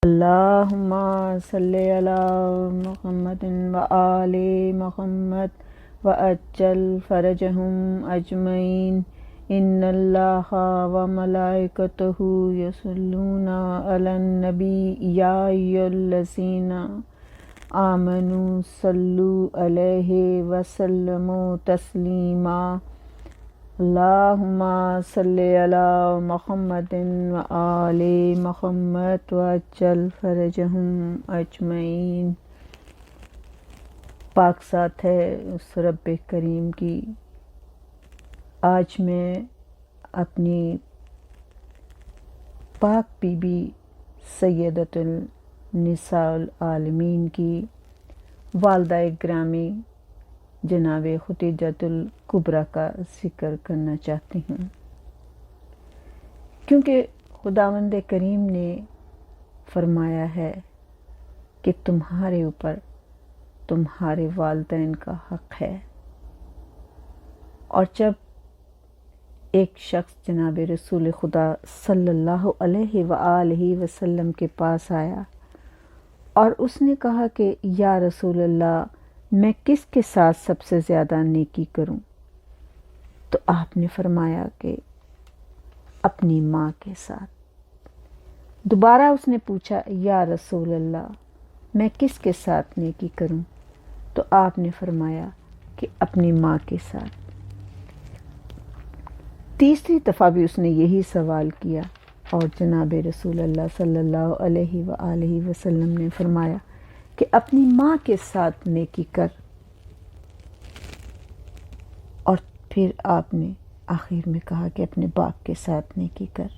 اللہم صلی علی محمد وآل محمد وعجل فرجہم اجمعین ان اللہ وملائکتہ یصلون علی النبی یا ایھا الذین آمنوا صلوا علیہ وسلموا تسلیما اللہم صلی علی محمد وآل محمد وعجل فرجہم اجمعین۔ پاک ساتھ ہے اس رب کریم کی۔ آج میں اپنی پاک بی بی سیدۃ النساء العالمین کی والدہ گرامی جناب خدیجۃ الکبریٰ کا ذکر کرنا چاہتی ہوں، کیونکہ خداوند کریم نے فرمایا ہے کہ تمہارے اوپر تمہارے والدین کا حق ہے، اور جب ایک شخص جناب رسول خدا صلی اللہ علیہ وآلہ وسلم کے پاس آیا اور اس نے کہا کہ یا رسول اللہ، میں کس کے ساتھ سب سے زیادہ نیکی کروں؟ تو آپ نے فرمایا کہ اپنی ماں کے ساتھ۔ دوبارہ اس نے پوچھا یا رسول اللہ، میں کس کے ساتھ نیکی کروں؟ تو آپ نے فرمایا کہ اپنی ماں کے ساتھ۔ تیسری دفعہ بھی اس نے یہی سوال کیا اور جناب رسول اللہ صلی اللہ علیہ وآلہ وسلم نے فرمایا کہ اپنی ماں کے ساتھ نیکی کر، اور پھر آپ نے آخر میں کہا کہ اپنے باپ کے ساتھ نیکی کر،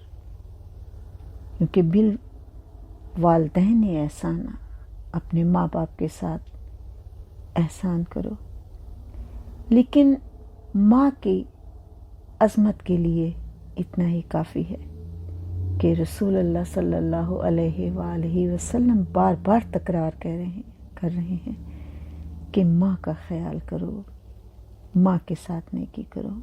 کیونکہ بالوالدین احسانا، اپنے ماں باپ کے ساتھ احسان کرو۔ لیکن ماں کی عظمت کے لیے اتنا ہی کافی ہے کہ رسول اللہ صلی اللہ علیہ وآلہ وسلم بار بار تکرار کر رہے ہیں کہ ماں کا خیال کرو، ماں کے ساتھ نیکی کرو۔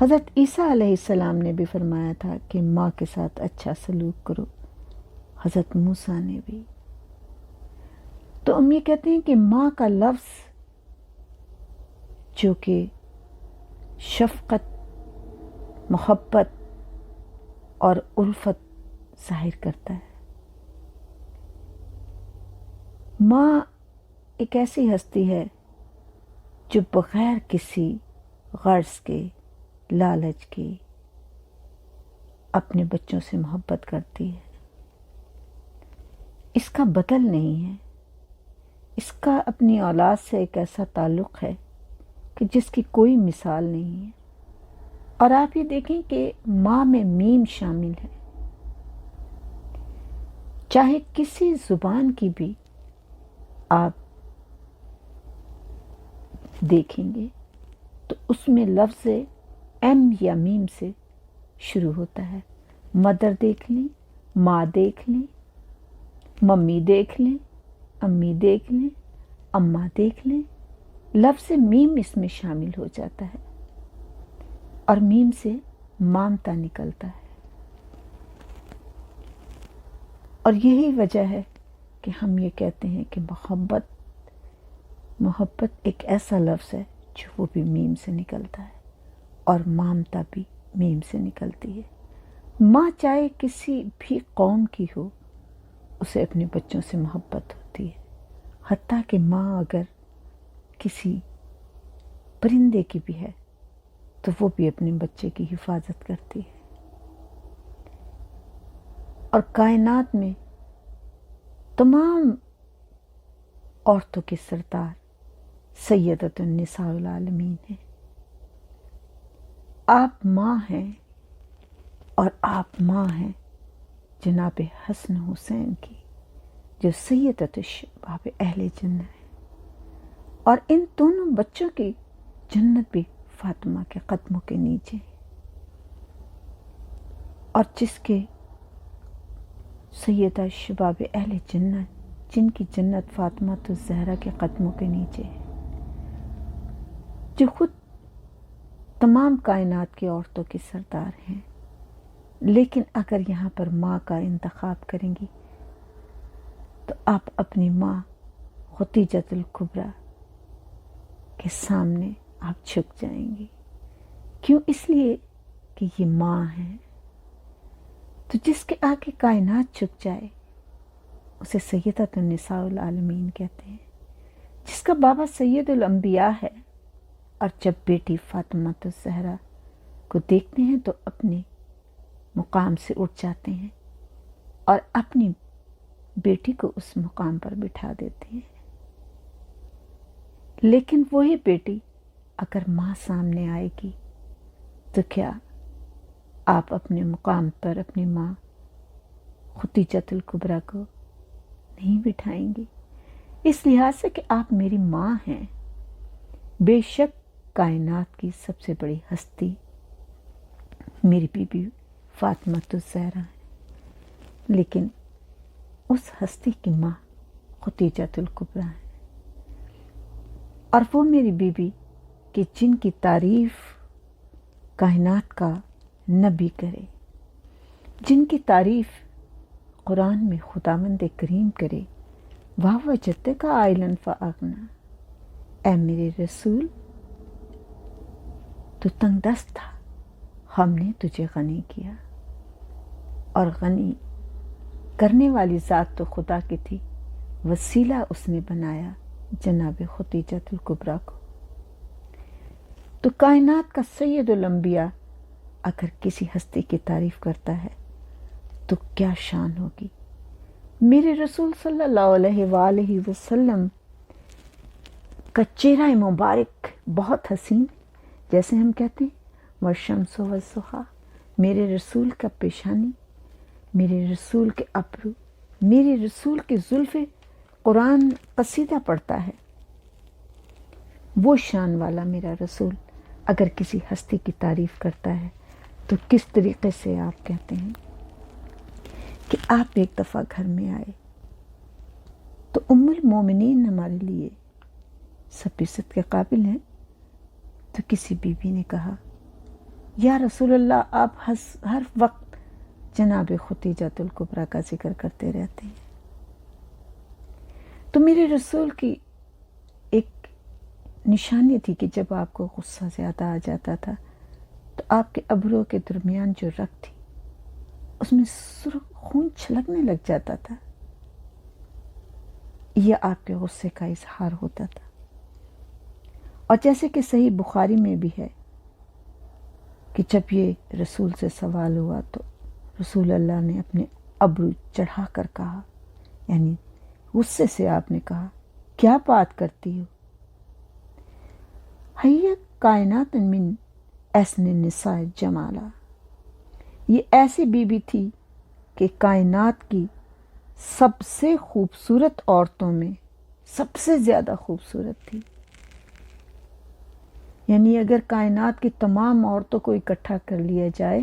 حضرت عیسیٰ علیہ السلام نے بھی فرمایا تھا کہ ماں کے ساتھ اچھا سلوک کرو، حضرت موسیٰ نے بھی۔ تو ہم یہ کہتے ہیں کہ ماں کا لفظ جو کہ شفقت، محبت اور الفت ظاہر کرتا ہے۔ ماں ایک ایسی ہستی ہے جو بغیر کسی غرض کے، لالچ کے اپنے بچوں سے محبت کرتی ہے۔ اس کا بدل نہیں ہے، اس کا اپنی اولاد سے ایک ایسا تعلق ہے کہ جس کی کوئی مثال نہیں ہے۔ اور آپ یہ دیکھیں کہ ماں میں میم شامل ہے۔ چاہے کسی زبان کی بھی آپ دیکھیں گے تو اس میں لفظ ایم یا میم سے شروع ہوتا ہے۔ مدر دیکھ لیں، ماں دیکھ لیں، ممی دیکھ لیں، امی دیکھ لیں، اماں دیکھ لیں، لفظ میم اس میں شامل ہو جاتا ہے، اور میم سے مامتا نکلتا ہے۔ اور یہی وجہ ہے کہ ہم یہ کہتے ہیں کہ محبت ایک ایسا لفظ ہے جو وہ بھی میم سے نکلتا ہے، اور مامتا بھی میم سے نکلتی ہے۔ ماں چاہے کسی بھی قوم کی ہو، اسے اپنے بچوں سے محبت ہوتی ہے، حتیٰ کہ ماں اگر کسی پرندے کی بھی ہے تو وہ بھی اپنے بچے کی حفاظت کرتی ہے۔ اور کائنات میں تمام عورتوں کے سردار سیدۃ النساء العالمین ہیں۔ آپ ماں ہیں، اور آپ ماں ہیں جناب حسن حسین کی، جو سیدۃ الشباب اہل جنت ہے، اور ان دونوں بچوں کی جنت بھی فاطمہ کے قدموں کے نیچے، اور جس کے سیدہ شباب اہل جنت، جن کی جنت فاطمہ الزہرا کے قدموں کے نیچے ہے، جو خود تمام کائنات کی عورتوں کے سردار ہیں، لیکن اگر یہاں پر ماں کا انتخاب کریں گی تو آپ اپنی ماں خدیجۃ الکبریٰ کے سامنے آپ جھک جائیں گی. کیوں؟ اس لیے کہ یہ ماں ہے. تو جس کے آگے کائنات جھک جائے اسے سیدۃ النساء العالمین کہتے ہیں. جس کا بابا سید الانبیاء ہے اور جب بیٹی فاطمہ الزہرا کو دیکھتے ہیں تو اپنے مقام سے اٹھ جاتے ہیں اور اپنی بیٹی کو اس مقام پر بٹھا دیتے ہیں. لیکن وہی بیٹی اگر ماں سامنے آئے گی تو کیا آپ اپنے مقام پر اپنی ماں خدیجۃ الکبریٰ کو نہیں بٹھائیں گی؟ اس لحاظ سے کہ آپ میری ماں ہیں. بے شک کائنات کی سب سے بڑی ہستی میری بیوی فاطمہ الزہرا ہے، لیکن اس ہستی کی ماں خدیجۃ الکبریٰ ہے. اور وہ میری بیوی کہ جن کی تعریف کائنات کا نبی کرے، جن کی تعریف قرآن میں خداوند کریم کرے، وَهُوَ جَدَّكَ عَائِلًا فَأَغْنَىٰ، اے میرے رسول تو تنگ دست تھا، ہم نے تجھے غنی کیا. اور غنی کرنے والی ذات تو خدا کی تھی، وسیلہ اس نے بنایا جناب خدیجۃ الکبریٰ کو. تو کائنات کا سید الانبیاء اگر کسی ہستی کی تعریف کرتا ہے تو کیا شان ہوگی. میرے رسول صلی اللہ علیہ وآلہ وسلم کا چہرہ مبارک بہت حسین، جیسے ہم کہتے ہیں والشمس والضحیٰ. میرے رسول کا پیشانی، میرے رسول کے ابرو، میرے رسول کے زلفیں قرآن قصیدہ پڑھتا ہے. وہ شان والا میرا رسول اگر کسی ہستی کی تعریف کرتا ہے تو کس طریقے سے آپ کہتے ہیں کہ آپ ایک دفعہ گھر میں آئے تو ام المومنین ہمارے لیے سب عزت کے قابل ہیں. تو کسی بیوی نے کہا یا رسول اللہ آپ ہر وقت جناب خدیجۃ الکبریٰ کا ذکر کرتے رہتے ہیں. تو میرے رسول کی ایک نشانی تھی کہ جب آپ کو غصہ زیادہ آ جاتا تھا تو آپ کے ابرو کے درمیان جو رگ تھی اس میں سرخ خون چھلکنے لگ جاتا تھا. یہ آپ کے غصے کا اظہار ہوتا تھا. اور جیسے کہ صحیح بخاری میں بھی ہے کہ جب یہ رسول سے سوال ہوا تو رسول اللہ نے اپنے ابرو چڑھا کر کہا، یعنی غصے سے آپ نے کہا کیا بات کرتی ہو. حیّ کائنات من احسن النساء جمالا، یہ ایسی بیوی تھی کہ کائنات کی سب سے خوبصورت عورتوں میں سب سے زیادہ خوبصورت تھی. یعنی اگر کائنات کی تمام عورتوں کو اکٹھا کر لیا جائے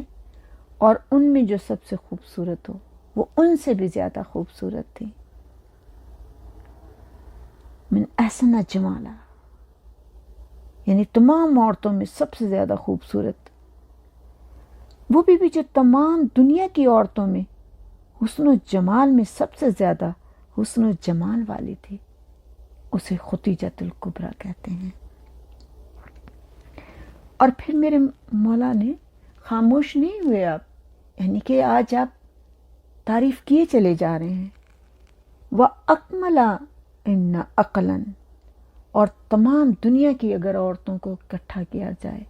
اور ان میں جو سب سے خوبصورت ہو وہ ان سے بھی زیادہ خوبصورت تھی. من احسن جمالا، یعنی تمام عورتوں میں سب سے زیادہ خوبصورت وہ بھی جو تمام دنیا کی عورتوں میں حسن و جمال میں سب سے زیادہ حسن و جمال والی تھی، اسے خدیجۃ الکبریٰ کہتے ہیں. اور پھر میرے مولا نے خاموش نہیں ہوئے آپ، یعنی کہ آج آپ تعریف کیے چلے جا رہے ہیں. وَأَكْمَلَ إِنَّ عَقْلًا، اور تمام دنیا کی اگر عورتوں کو اکٹھا کیا جائے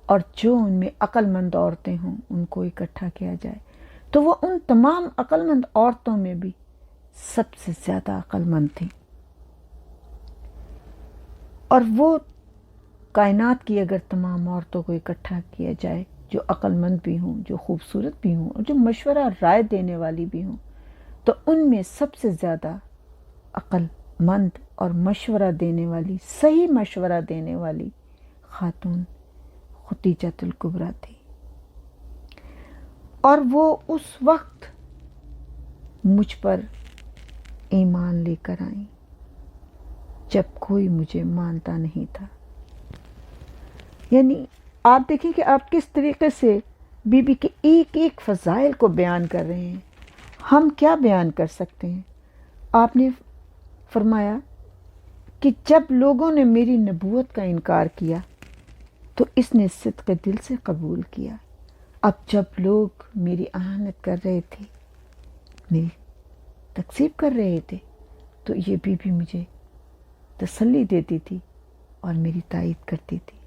اور جو ان میں عقل مند عورتیں ہوں ان کو اکٹھا کیا جائے تو وہ ان تمام عقل مند عورتوں میں بھی سب سے زیادہ عقل مند تھیں. اور وہ کائنات کی اگر تمام عورتوں کو اکٹھا کیا جائے جو عقل مند بھی ہوں، جو خوبصورت بھی ہوں اور جو مشورہ رائے دینے والی بھی ہوں، تو ان میں سب سے زیادہ عقل مند اور مشورہ دینے والی، صحیح مشورہ دینے والی خاتون خدیجۃ الکبریٰ تھی. اور وہ اس وقت مجھ پر ایمان لے کر آئیں جب کوئی مجھے مانتا نہیں تھا. یعنی آپ دیکھیں کہ آپ کس طریقے سے بی بی کے ایک ایک فضائل کو بیان کر رہے ہیں. ہم کیا بیان کر سکتے ہیں؟ آپ نے فرمایا کہ جب لوگوں نے میری نبوت کا انکار کیا تو اس نے صدق دل سے قبول کیا. اب جب لوگ میری اہانت کر رہے تھے، میری تکذیب کر رہے تھے، تو یہ بی بی مجھے تسلی دیتی تھی اور میری تائید کرتی تھی.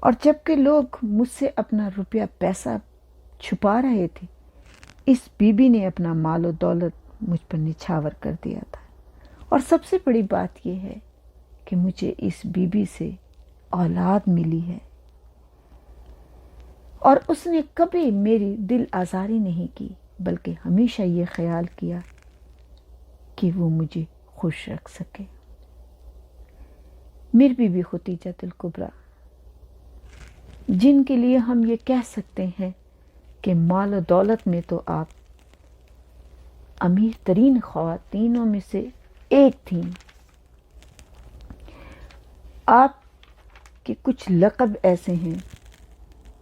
اور جب کہ لوگ مجھ سے اپنا روپیہ پیسہ چھپا رہے تھے، اس بی بی نے اپنا مال و دولت مجھ پر نچھاور کر دیا تھا. اور سب سے بڑی بات یہ ہے کہ مجھے اس بی بی سے اولاد ملی ہے، اور اس نے کبھی میری دل آزاری نہیں کی، بلکہ ہمیشہ یہ خیال کیا کہ وہ مجھے خوش رکھ سکے. میری بی بی ختیجہ الکبریٰ، جن کے لیے ہم یہ کہہ سکتے ہیں کہ مال و دولت میں تو آپ امیر ترین خواتینوں میں سے ایک تھیں. آپ کے کچھ لقب ایسے ہیں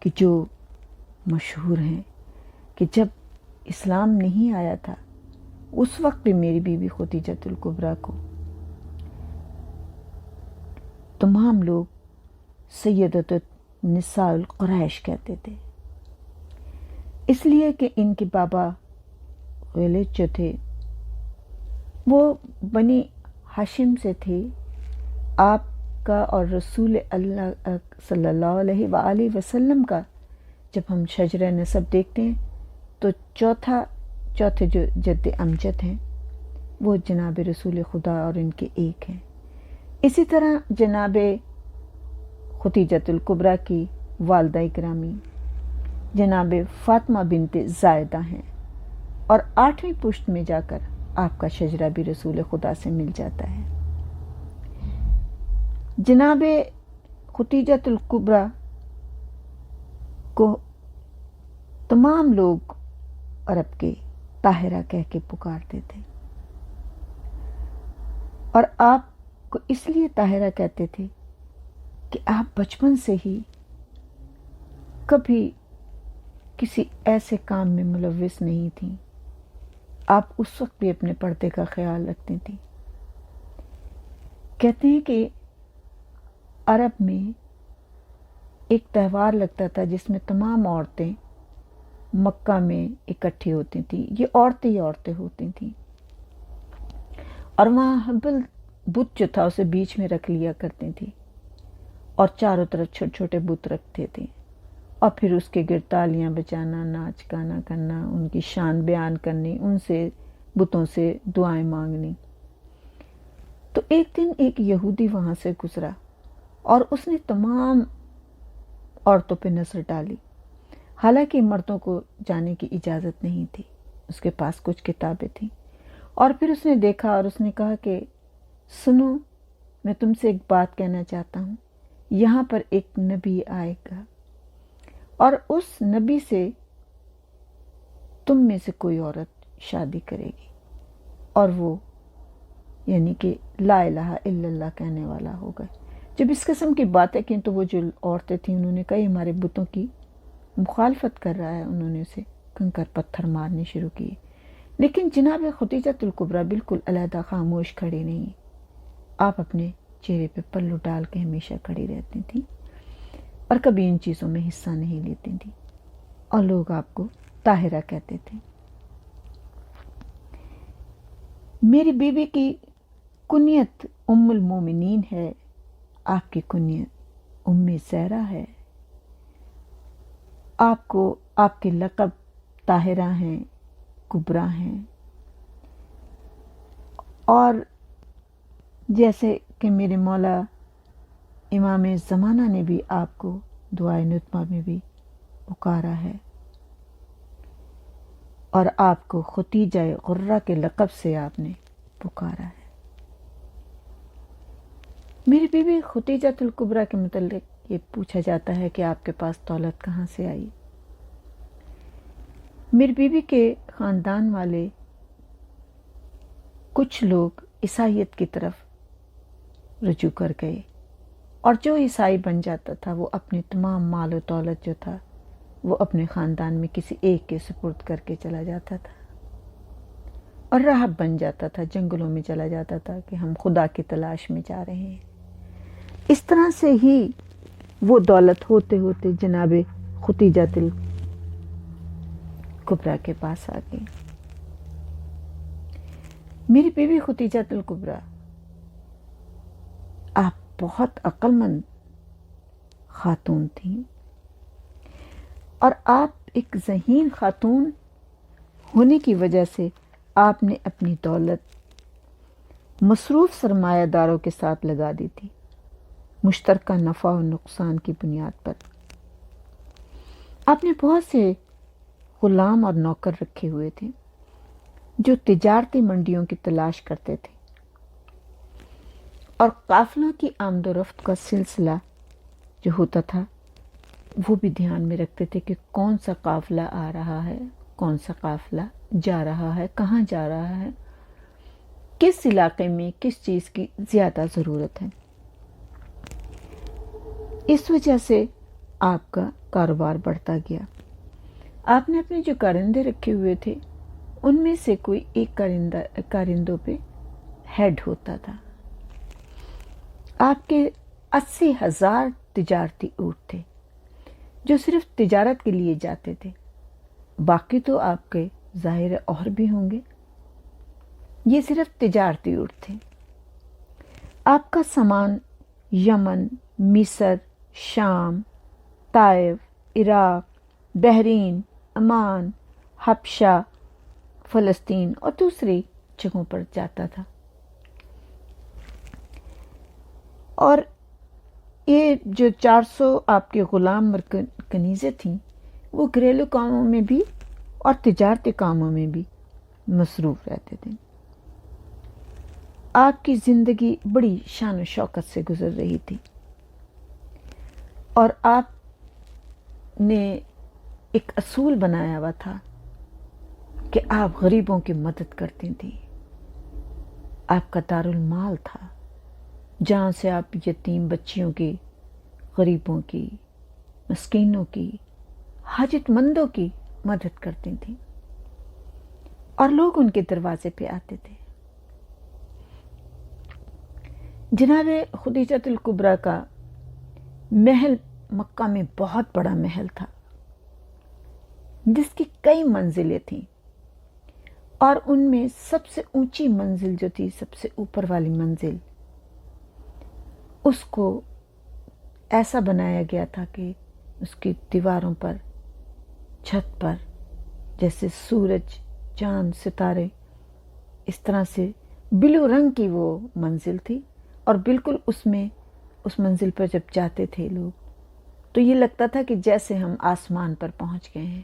کہ جو مشہور ہیں کہ جب اسلام نہیں آیا تھا اس وقت بھی میری بیوی ختیجہ الکبریٰ کو تمام لوگ سیدۃ النساء القریش کہتے تھے، اس لیے کہ ان کے بابا غالد جو تھے وہ بنی ہاشم سے تھے. آپ کا اور رسول اللہ صلی اللہ علیہ وآلہ وسلم کا جب ہم شجرہ نسب دیکھتے ہیں تو چوتھے جو جد امجد ہیں وہ جناب رسول خدا اور ان کے ایک ہیں. اسی طرح جناب ختیجہ الکبریٰ کی والدہ گرامی جناب فاطمہ بنت زائدہ ہیں، اور 8ویں پشت میں جا کر آپ کا شجرہ بھی رسول خدا سے مل جاتا ہے. جناب ختیجہ الکبریٰ کو تمام لوگ عرب کے طاہرہ کہہ کے پکارتے تھے، اور آپ کو اس لیے طاہرہ کہتے تھے کہ آپ بچپن سے ہی کبھی کسی ایسے کام میں ملوث نہیں تھیں. آپ اس وقت بھی اپنے پردے کا خیال رکھتی تھیں. کہتے ہیں کہ عرب میں ایک تہوار لگتا تھا جس میں تمام عورتیں مکہ میں اکٹھی ہوتی تھیں. یہ عورتیں ہی عورتیں ہوتی تھیں، اور وہاں حبل بت جو تھا اسے بیچ میں رکھ لیا کرتی تھیں، اور چاروں طرف چھوٹے چھوٹے بت رکھتے تھے، اور پھر اس کے گرد تالیاں بجانا، ناچ گانا کرنا، ان کی شان بیان کرنی، ان سے بتوں سے دعائیں مانگنی. تو ایک دن ایک یہودی وہاں سے گزرا اور اس نے تمام عورتوں پہ نظر ڈالی، حالانکہ مردوں کو جانے کی اجازت نہیں تھی. اس کے پاس کچھ کتابیں تھیں، اور پھر اس نے دیکھا اور اس نے کہا کہ سنو، میں تم سے ایک بات کہنا چاہتا ہوں. یہاں پر ایک نبی آئے گا اور اس نبی سے تم میں سے کوئی عورت شادی کرے گی، اور وہ یعنی کہ لا الہ الا اللہ کہنے والا ہوگا. جب اس قسم کی باتیں کی تو وہ جو عورتیں تھیں انہوں نے کہا یہ ہمارے بتوں کی مخالفت کر رہا ہے. انہوں نے اسے کنکر پتھر مارنے شروع کیے. لیکن جناب ختیجہ الکبریٰ بالکل علیحدہ خاموش کھڑی نہیں. آپ اپنے چہرے پہ پلو ڈال کے ہمیشہ کھڑی رہتی تھیں اور کبھی ان چیزوں میں حصہ نہیں لیتی تھیں، اور لوگ آپ کو طاہرہ کہتے تھے. میری بیوی کی کنیت ام المومنین ہے، آپ کی کنیت ام زہرا ہے. آپ کے لقب طاہرہ ہیں، کبریٰ ہیں، اور جیسے کہ میرے مولا امام زمانہ نے بھی آپ کو دعائے نطمہ میں بھی پکارا ہے، اور آپ کو ختیجہ غرہ کے لقب سے آپ نے پکارا ہے. میری بیوی ختیجہ الکبریٰ کے متعلق یہ پوچھا جاتا ہے کہ آپ کے پاس دولت کہاں سے آئی. میری بیوی کے خاندان والے کچھ لوگ عیسائیت کی طرف رجوع کر گئے، اور جو عیسائی بن جاتا تھا وہ اپنے تمام مال و دولت جو تھا وہ اپنے خاندان میں کسی ایک کے سپرد کر کے چلا جاتا تھا اور راہب بن جاتا تھا، جنگلوں میں چلا جاتا تھا کہ ہم خدا کی تلاش میں جا رہے ہیں۔ اس طرح سے ہی وہ دولت ہوتے ہوتے جناب ختیجۃ الکبریٰ کے پاس آ گئی۔ میری بیوی ختیجۃ الکبریٰ، آپ بہت عقل مند خاتون تھیں، اور آپ ایک ذہین خاتون ہونے کی وجہ سے آپ نے اپنی دولت مصروف سرمایہ داروں کے ساتھ لگا دی تھی، مشترکہ نفع و نقصان کی بنیاد پر۔ آپ نے بہت سے غلام اور نوکر رکھے ہوئے تھے جو تجارتی منڈیوں کی تلاش کرتے تھے اور قافلوں کی آمد و رفت کا سلسلہ جو ہوتا تھا وہ بھی دھیان میں رکھتے تھے کہ کون سا قافلہ آ رہا ہے، کون سا قافلہ جا رہا ہے، کہاں جا رہا ہے، کس علاقے میں کس چیز کی زیادہ ضرورت ہے۔ اس وجہ سے آپ کا کاروبار بڑھتا گیا۔ آپ نے اپنے جو کارندے رکھے ہوئے تھے ان میں سے کوئی ایک کارندوں پہ ہیڈ ہوتا تھا۔ آپ کے 80,000 تجارتی اونٹ تھے جو صرف تجارت کے لیے جاتے تھے، باقی تو آپ کے ظاہر اور بھی ہوں گے، یہ صرف تجارتی اونٹ تھے۔ آپ کا سامان یمن، مصر، شام، طائف، عراق، بحرین، عمان، حبشہ، فلسطین اور دوسری جگہوں پر جاتا تھا۔ اور یہ جو 400 آپ کے غلام اور کنیزیں تھیں وہ گھریلو کاموں میں بھی اور تجارتی کاموں میں بھی مصروف رہتے تھے۔ آپ کی زندگی بڑی شان و شوکت سے گزر رہی تھی، اور آپ نے ایک اصول بنایا ہوا تھا کہ آپ غریبوں کی مدد کرتی تھیں۔ آپ کا دارالمال تھا جہاں سے آپ یتیم بچیوں کی، غریبوں کی، مسکینوں کی، حاجت مندوں کی مدد کرتی تھیں، اور لوگ ان کے دروازے پہ آتے تھے۔ جناب ختیجۃ الکبریٰ کا محل مکہ میں بہت بڑا محل تھا جس کی کئی منزلیں تھیں، اور ان میں سب سے اونچی منزل جو تھی، سب سے اوپر والی منزل، اس کو ایسا بنایا گیا تھا کہ اس کی دیواروں پر، چھت پر جیسے سورج، چاند، ستارے، اس طرح سے بلو رنگ کی وہ منزل تھی، اور بالکل اس منزل پر جب جاتے تھے لوگ تو یہ لگتا تھا کہ جیسے ہم آسمان پر پہنچ گئے ہیں،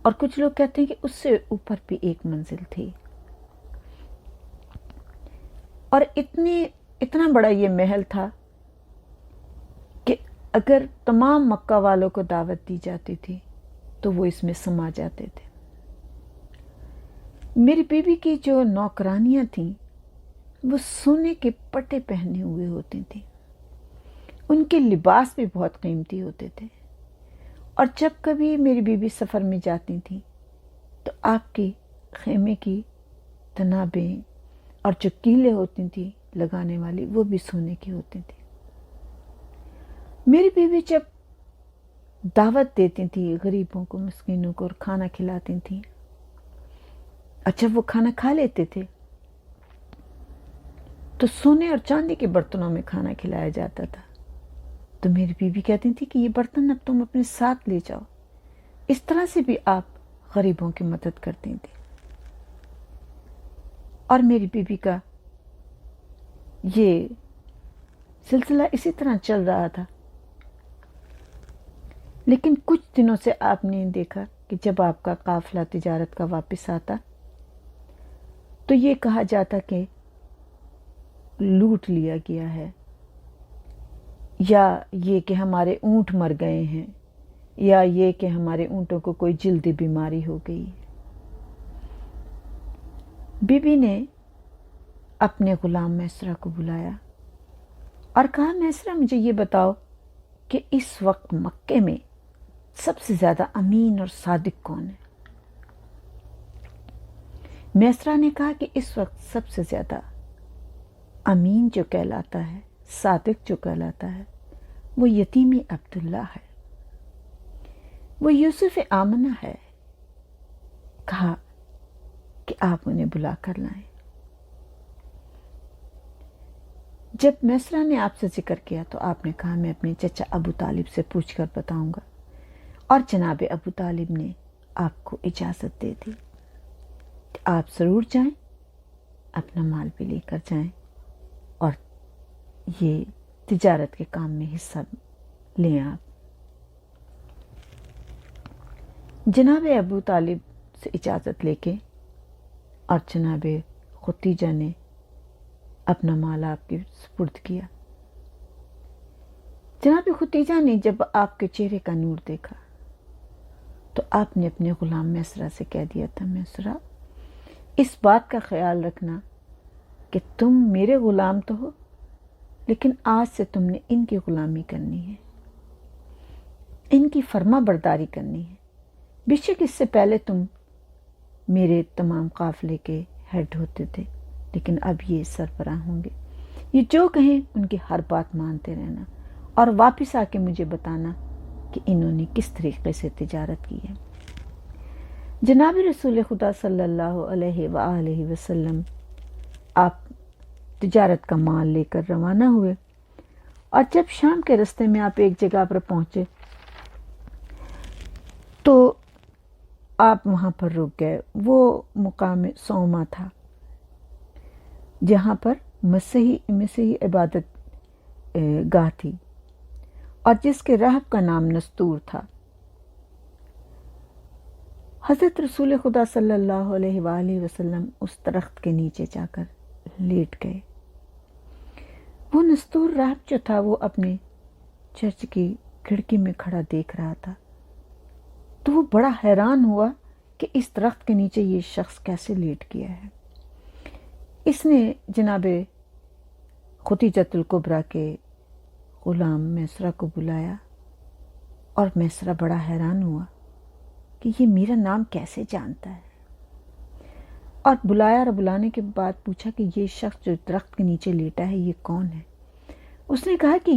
اور کچھ لوگ کہتے ہیں کہ اس سے اوپر بھی ایک منزل تھی۔ اور اتنا بڑا یہ محل تھا کہ اگر تمام مکہ والوں کو دعوت دی جاتی تھی تو وہ اس میں سما جاتے تھے۔ میری بیوی کی جو نوکرانیاں تھیں وہ سونے کے پٹے پہنے ہوئے ہوتی تھیں، ان کے لباس بھی بہت قیمتی ہوتے تھے، اور جب کبھی میری بیوی سفر میں جاتی تھیں تو آپ کی خیمے کی تنابیں اور جو کیلیں ہوتی تھیں لگانے والی وہ بھی سونے کی ہوتی تھی۔ میری بیوی جب دعوت دیتی تھی غریبوں کو، مسکینوں کو، اور کھانا کھلاتی تھیں، اور جب وہ کھانا کھا لیتے تھے تو سونے اور چاندی کے برتنوں میں کھانا کھلایا جاتا تھا، تو میری بیوی کہتی تھی کہ یہ برتن اب تم اپنے ساتھ لے جاؤ۔ اس طرح سے بھی آپ غریبوں کی مدد کرتی تھیں، اور میری بیوی کا یہ سلسلہ اسی طرح چل رہا تھا۔ لیکن کچھ دنوں سے آپ نے دیکھا کہ جب آپ کا قافلہ تجارت کا واپس آتا تو یہ کہا جاتا کہ لوٹ لیا گیا ہے، یا یہ کہ ہمارے اونٹ مر گئے ہیں، یا یہ کہ ہمارے اونٹوں کو کوئی جلدی بیماری ہو گئی۔ بی بی نے اپنے غلام میسرہ کو بلایا اور کہا، میسرہ مجھے یہ بتاؤ کہ اس وقت مکے میں سب سے زیادہ امین اور صادق کون ہے؟ میسرہ نے کہا کہ اس وقت سب سے زیادہ امین جو کہلاتا ہے، صادق جو کہلاتا ہے، وہ یتیم عبداللہ ہے، وہ یوسف آمنہ ہے۔ کہا کہ آپ انہیں بلا کر لائیں۔ جب میسرہ نے آپ سے ذکر کیا تو آپ نے کہا میں اپنے چچا ابو طالب سے پوچھ کر بتاؤں گا، اور جناب ابو طالب نے آپ کو اجازت دے دی کہ آپ ضرور جائیں، اپنا مال بھی لے کر جائیں اور یہ تجارت کے کام میں حصہ لیں۔ آپ جناب ابو طالب سے اجازت لے کے اور جناب ختیجہ نے اپنا مال آپ کے سپرد کیا۔ جناب ختیجہ نے جب آپ کے چہرے کا نور دیکھا تو آپ نے اپنے غلام میسرہ سے کہہ دیا تھا، میسرہ اس بات کا خیال رکھنا کہ تم میرے غلام تو ہو، لیکن آج سے تم نے ان کی غلامی کرنی ہے، ان کی فرما برداری کرنی ہے۔ بے شک اس سے پہلے تم میرے تمام قافلے کے ہیڈ ہوتے تھے، لیکن اب یہ سربراہ ہوں گے۔ یہ جو کہیں ان کی ہر بات مانتے رہنا اور واپس آ کے مجھے بتانا کہ انہوں نے کس طریقے سے تجارت کی ہے۔ جناب رسول خدا صلی اللہ علیہ وآلہ وسلم آپ تجارت کا مال لے کر روانہ ہوئے، اور جب شام کے رستے میں آپ ایک جگہ پر پہنچے تو آپ وہاں پر رک گئے۔ وہ مقام صومہ تھا جہاں پر مسیحی عبادت گاہ تھی، اور جس کے راہب کا نام نستور تھا۔ حضرت رسول خدا صلی اللہ علیہ وآلہ وسلم اس درخت کے نیچے جا کر لیٹ گئے۔ وہ نستور راہب جو تھا وہ اپنے چرچ کی کھڑکی میں کھڑا دیکھ رہا تھا، تو وہ بڑا حیران ہوا کہ اس درخت کے نیچے یہ شخص کیسے لیٹ گیا ہے۔ اس نے جناب ختیجۃ الکبریٰ کے غلام میسرہ کو بلایا، اور میسرہ بڑا حیران ہوا کہ یہ میرا نام کیسے جانتا ہے، اور بلایا، اور بلانے کے بعد پوچھا کہ یہ شخص جو درخت کے نیچے لیٹا ہے یہ کون ہے؟ اس نے کہا کہ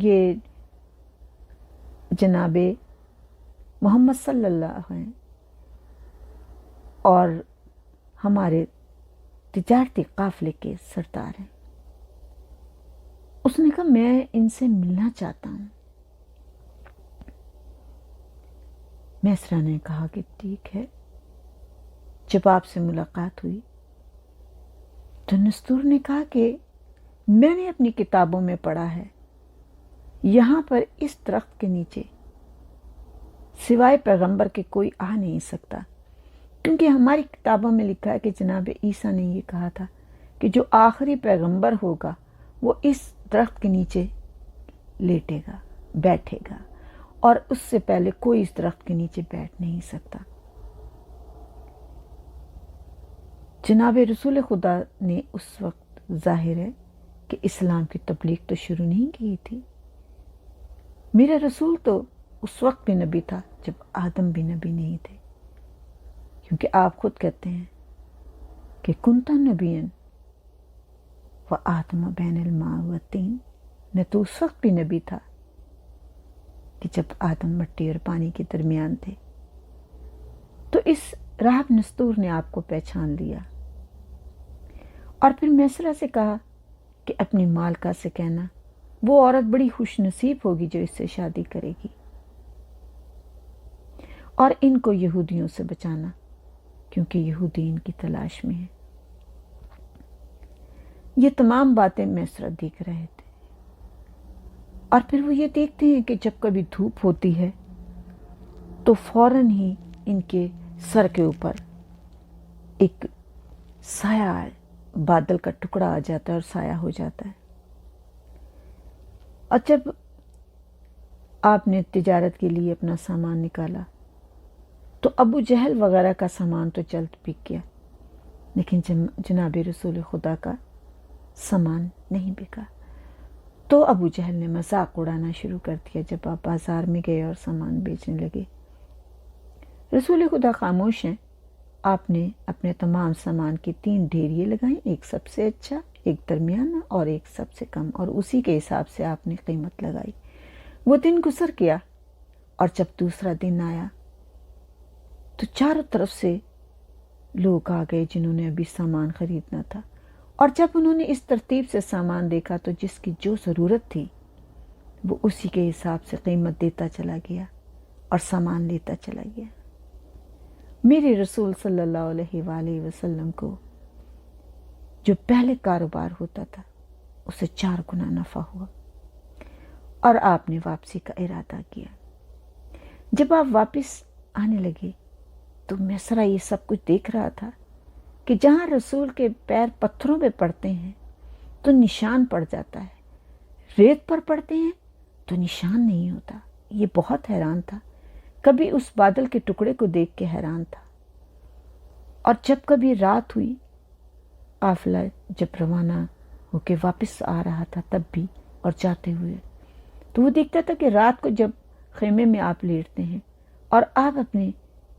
یہ جناب محمد صلی اللہ ہیں، اور ہمارے تجارتی قافلے کے سردار ہیں۔ اس نے کہا میں ان سے ملنا چاہتا ہوں۔ میسرہ نے کہا کہ ٹھیک ہے۔ جب آپ سے ملاقات ہوئی تو نستور نے کہا کہ میں نے اپنی کتابوں میں پڑھا ہے یہاں پر اس درخت کے نیچے سوائے پیغمبر کے کوئی آ نہیں سکتا، کیونکہ ہماری کتابوں میں لکھا ہے کہ جناب عیسیٰ نے یہ کہا تھا کہ جو آخری پیغمبر ہوگا وہ اس درخت کے نیچے لیٹے گا، بیٹھے گا، اور اس سے پہلے کوئی اس درخت کے نیچے بیٹھ نہیں سکتا۔ جناب رسول خدا نے اس وقت ظاہر ہے کہ اسلام کی تبلیغ تو شروع نہیں کی تھی۔ میرا رسول تو اس وقت بھی نبی تھا جب آدم بھی نبی نہیں تھے، کیونکہ آپ خود کہتے ہیں کہ کنتا نبیًا و آدم بین الماء والطین، میں تو اس وقت بھی نبی تھا کہ جب آدم مٹی اور پانی کے درمیان تھے۔ تو اس راہب نستور نے آپ کو پہچان لیا، اور پھر میسرہ سے کہا کہ اپنی مالکہ سے کہنا وہ عورت بڑی خوش نصیب ہوگی جو اس سے شادی کرے گی، اور ان کو یہودیوں سے بچانا کیونکہ یہودی ان کی تلاش میں ہیں۔ یہ تمام باتیں میسرہ دیکھ رہے تھے، اور پھر وہ یہ دیکھتے ہیں کہ جب کبھی دھوپ ہوتی ہے تو فوراً ہی ان کے سر کے اوپر ایک سایہ، بادل کا ٹکڑا آ جاتا ہے اور سایہ ہو جاتا ہے۔ اور جب آپ نے تجارت کے لیے اپنا سامان نکالا تو ابو جہل وغیرہ کا سامان تو جلد بک گیا، لیکن جناب رسول خدا کا سامان نہیں بکا۔ تو ابو جہل نے مذاق اڑانا شروع کر دیا جب آپ بازار میں گئے اور سامان بیچنے لگے۔ رسول خدا خاموش ہیں۔ آپ نے اپنے تمام سامان کی 3 ڈھیریے لگائیں، ایک سب سے اچھا، ایک درمیانہ اور ایک سب سے کم، اور اسی کے حساب سے آپ نے قیمت لگائی۔ وہ دن گزر گیا اور جب دوسرا دن آیا تو چاروں طرف سے لوگ آ گئے جنہوں نے ابھی سامان خریدنا تھا، اور جب انہوں نے اس ترتیب سے سامان دیکھا تو جس کی جو ضرورت تھی وہ اسی کے حساب سے قیمت دیتا چلا گیا اور سامان لیتا چلا گیا۔ میرے رسول صلی اللہ علیہ وآلہ وسلم کو جو پہلے کاروبار ہوتا تھا اسے 4 گنا نفع ہوا، اور آپ نے واپسی کا ارادہ کیا۔ جب آپ واپس آنے لگے تو میسرہ یہ سب کچھ دیکھ رہا تھا کہ جہاں رسول کے پیر پتھروں پہ پڑتے ہیں تو نشان پڑ جاتا ہے، ریت پر پڑتے ہیں تو نشان نہیں ہوتا۔ یہ بہت حیران تھا، کبھی اس بادل کے ٹکڑے کو دیکھ کے حیران تھا، اور جب کبھی رات ہوئی، قافلہ جب روانہ ہو کے واپس آ رہا تھا تب بھی، اور جاتے ہوئے، تو وہ دیکھتا تھا کہ رات کو جب خیمے میں آپ لیٹتے ہیں اور آپ اپنے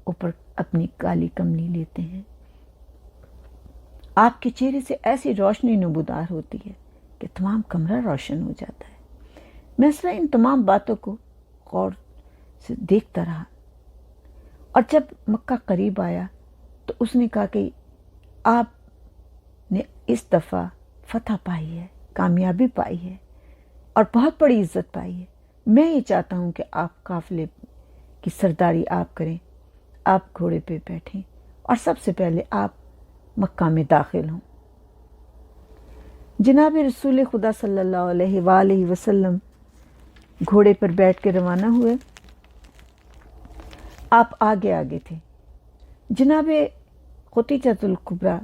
اوپر اپنی کالی کملی لیتے ہیں، آپ کے چہرے سے ایسی روشنی نمودار ہوتی ہے کہ تمام کمرہ روشن ہو جاتا ہے۔ میسرہ ان تمام باتوں کو غور سے دیکھتا رہا، اور جب مکہ قریب آیا تو اس نے کہا کہ آپ نے اس دفعہ فتح پائی ہے، کامیابی پائی ہے، اور بہت بڑی عزت پائی ہے۔ میں یہ چاہتا ہوں کہ آپ قافلے کی سرداری آپ کریں، آپ گھوڑے پہ بیٹھیں اور سب سے پہلے آپ مکہ میں داخل ہوں۔ جناب رسول خدا صلی اللہ علیہ وآلہ وسلم گھوڑے پر بیٹھ کے روانہ ہوئے۔ آپ آگے آگے تھے۔ جناب خدیجۃ الکبریٰ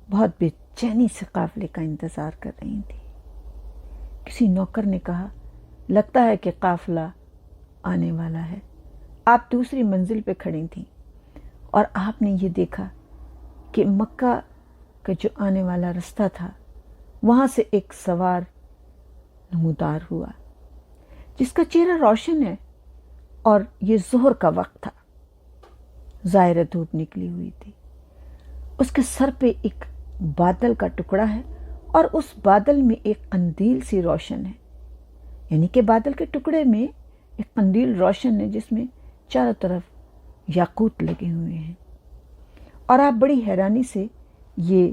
بہت بے چینی سے قافلے کا انتظار کر رہی تھی۔ کسی نوکر نے کہا، لگتا ہے کہ قافلہ آنے والا ہے۔ آپ دوسری منزل پہ کھڑی تھیں اور آپ نے یہ دیکھا کہ مکہ کا جو آنے والا رستہ تھا وہاں سے ایک سوار نمودار ہوا جس کا چہرہ روشن ہے، اور یہ ظہر کا وقت تھا، ظاہر دھوپ نکلی ہوئی تھی۔ اس کے سر پہ ایک بادل کا ٹکڑا ہے، اور اس بادل میں ایک قندیل سی روشن ہے، یعنی کہ بادل کے ٹکڑے میں ایک قندیل روشن ہے جس میں چاروں طرف یاقوت لگے ہوئے ہیں، اور آپ بڑی حیرانی سے یہ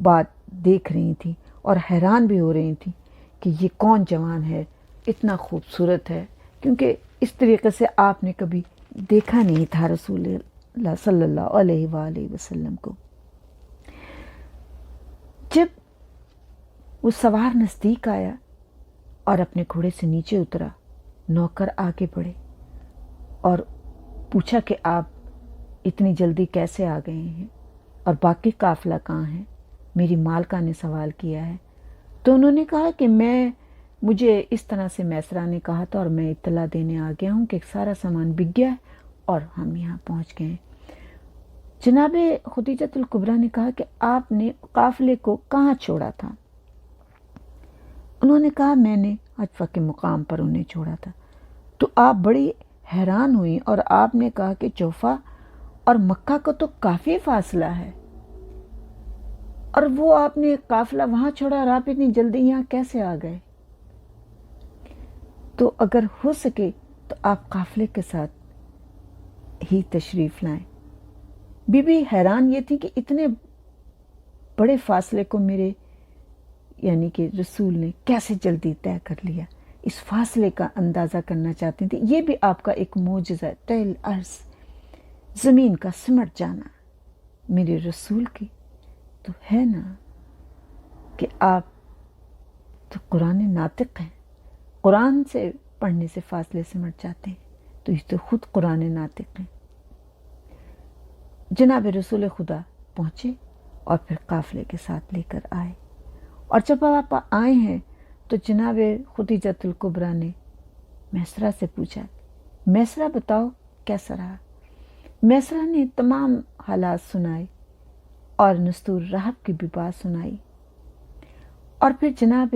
بات دیکھ رہی تھیں اور حیران بھی ہو رہی تھیں کہ یہ کون جوان ہے، اتنا خوبصورت ہے، کیونکہ اس طریقے سے آپ نے کبھی دیکھا نہیں تھا رسول اللہ صلی اللہ علیہ وآلہ وسلم کو۔ جب وہ سوار نزدیک آیا اور اپنے گھوڑے سے نیچے اترا، نوکر آگے بڑھے اور پوچھا کہ آپ اتنی جلدی کیسے آ گئے ہیں، اور باقی قافلہ کہاں ہے؟ میری مالکہ نے سوال کیا ہے۔ تو انہوں نے کہا کہ مجھے اس طرح سے میسرہ نے کہا تھا، اور میں اطلاع دینے آ گیا ہوں کہ سارا سامان بک گیا ہے اور ہم یہاں پہنچ گئے ہیں۔ جناب خدیجۃ الکبریٰ نے کہا کہ آپ نے قافلے کو کہاں چھوڑا تھا؟ انہوں نے کہا میں نے عجفہ کے مقام پر انہیں چھوڑا تھا۔ تو آپ بڑی حیران ہوئی اور آپ نے کہا کہ جوفہ اور مکہ کو تو کافی فاصلہ ہے، اور وہ آپ نے قافلہ وہاں چھوڑا اور آپ اتنی جلدی یہاں کیسے آ گئے؟ تو اگر ہو سکے تو آپ قافلے کے ساتھ ہی تشریف لائیں۔ بی بی حیران یہ تھی کہ اتنے بڑے فاصلے کو میرے یعنی کہ رسول نے کیسے جلدی طے کر لیا، اس فاصلے کا اندازہ کرنا چاہتی تھی۔ یہ بھی آپ کا ایک معجزہ ہے، طیل عرض، زمین کا سمٹ جانا میرے رسول کی تو ہے نا، کہ آپ تو قرآن ناطق ہیں، قرآن سے پڑھنے سے فاصلے سمٹ جاتے ہیں، تو یہ تو خود قرآن ناطق ہیں۔ جناب رسول خدا پہنچے اور پھر قافلے کے ساتھ لے کر آئے، اور جب آپ آئے ہیں تو جناب خدیجۃ الکبریٰ نے میسرہ سے پوچھا، میسرہ بتاؤ کیسا رہا؟ میسرہ نے تمام حالات سنائے اور نستور رہب کی بھی بات سنائی، اور پھر جناب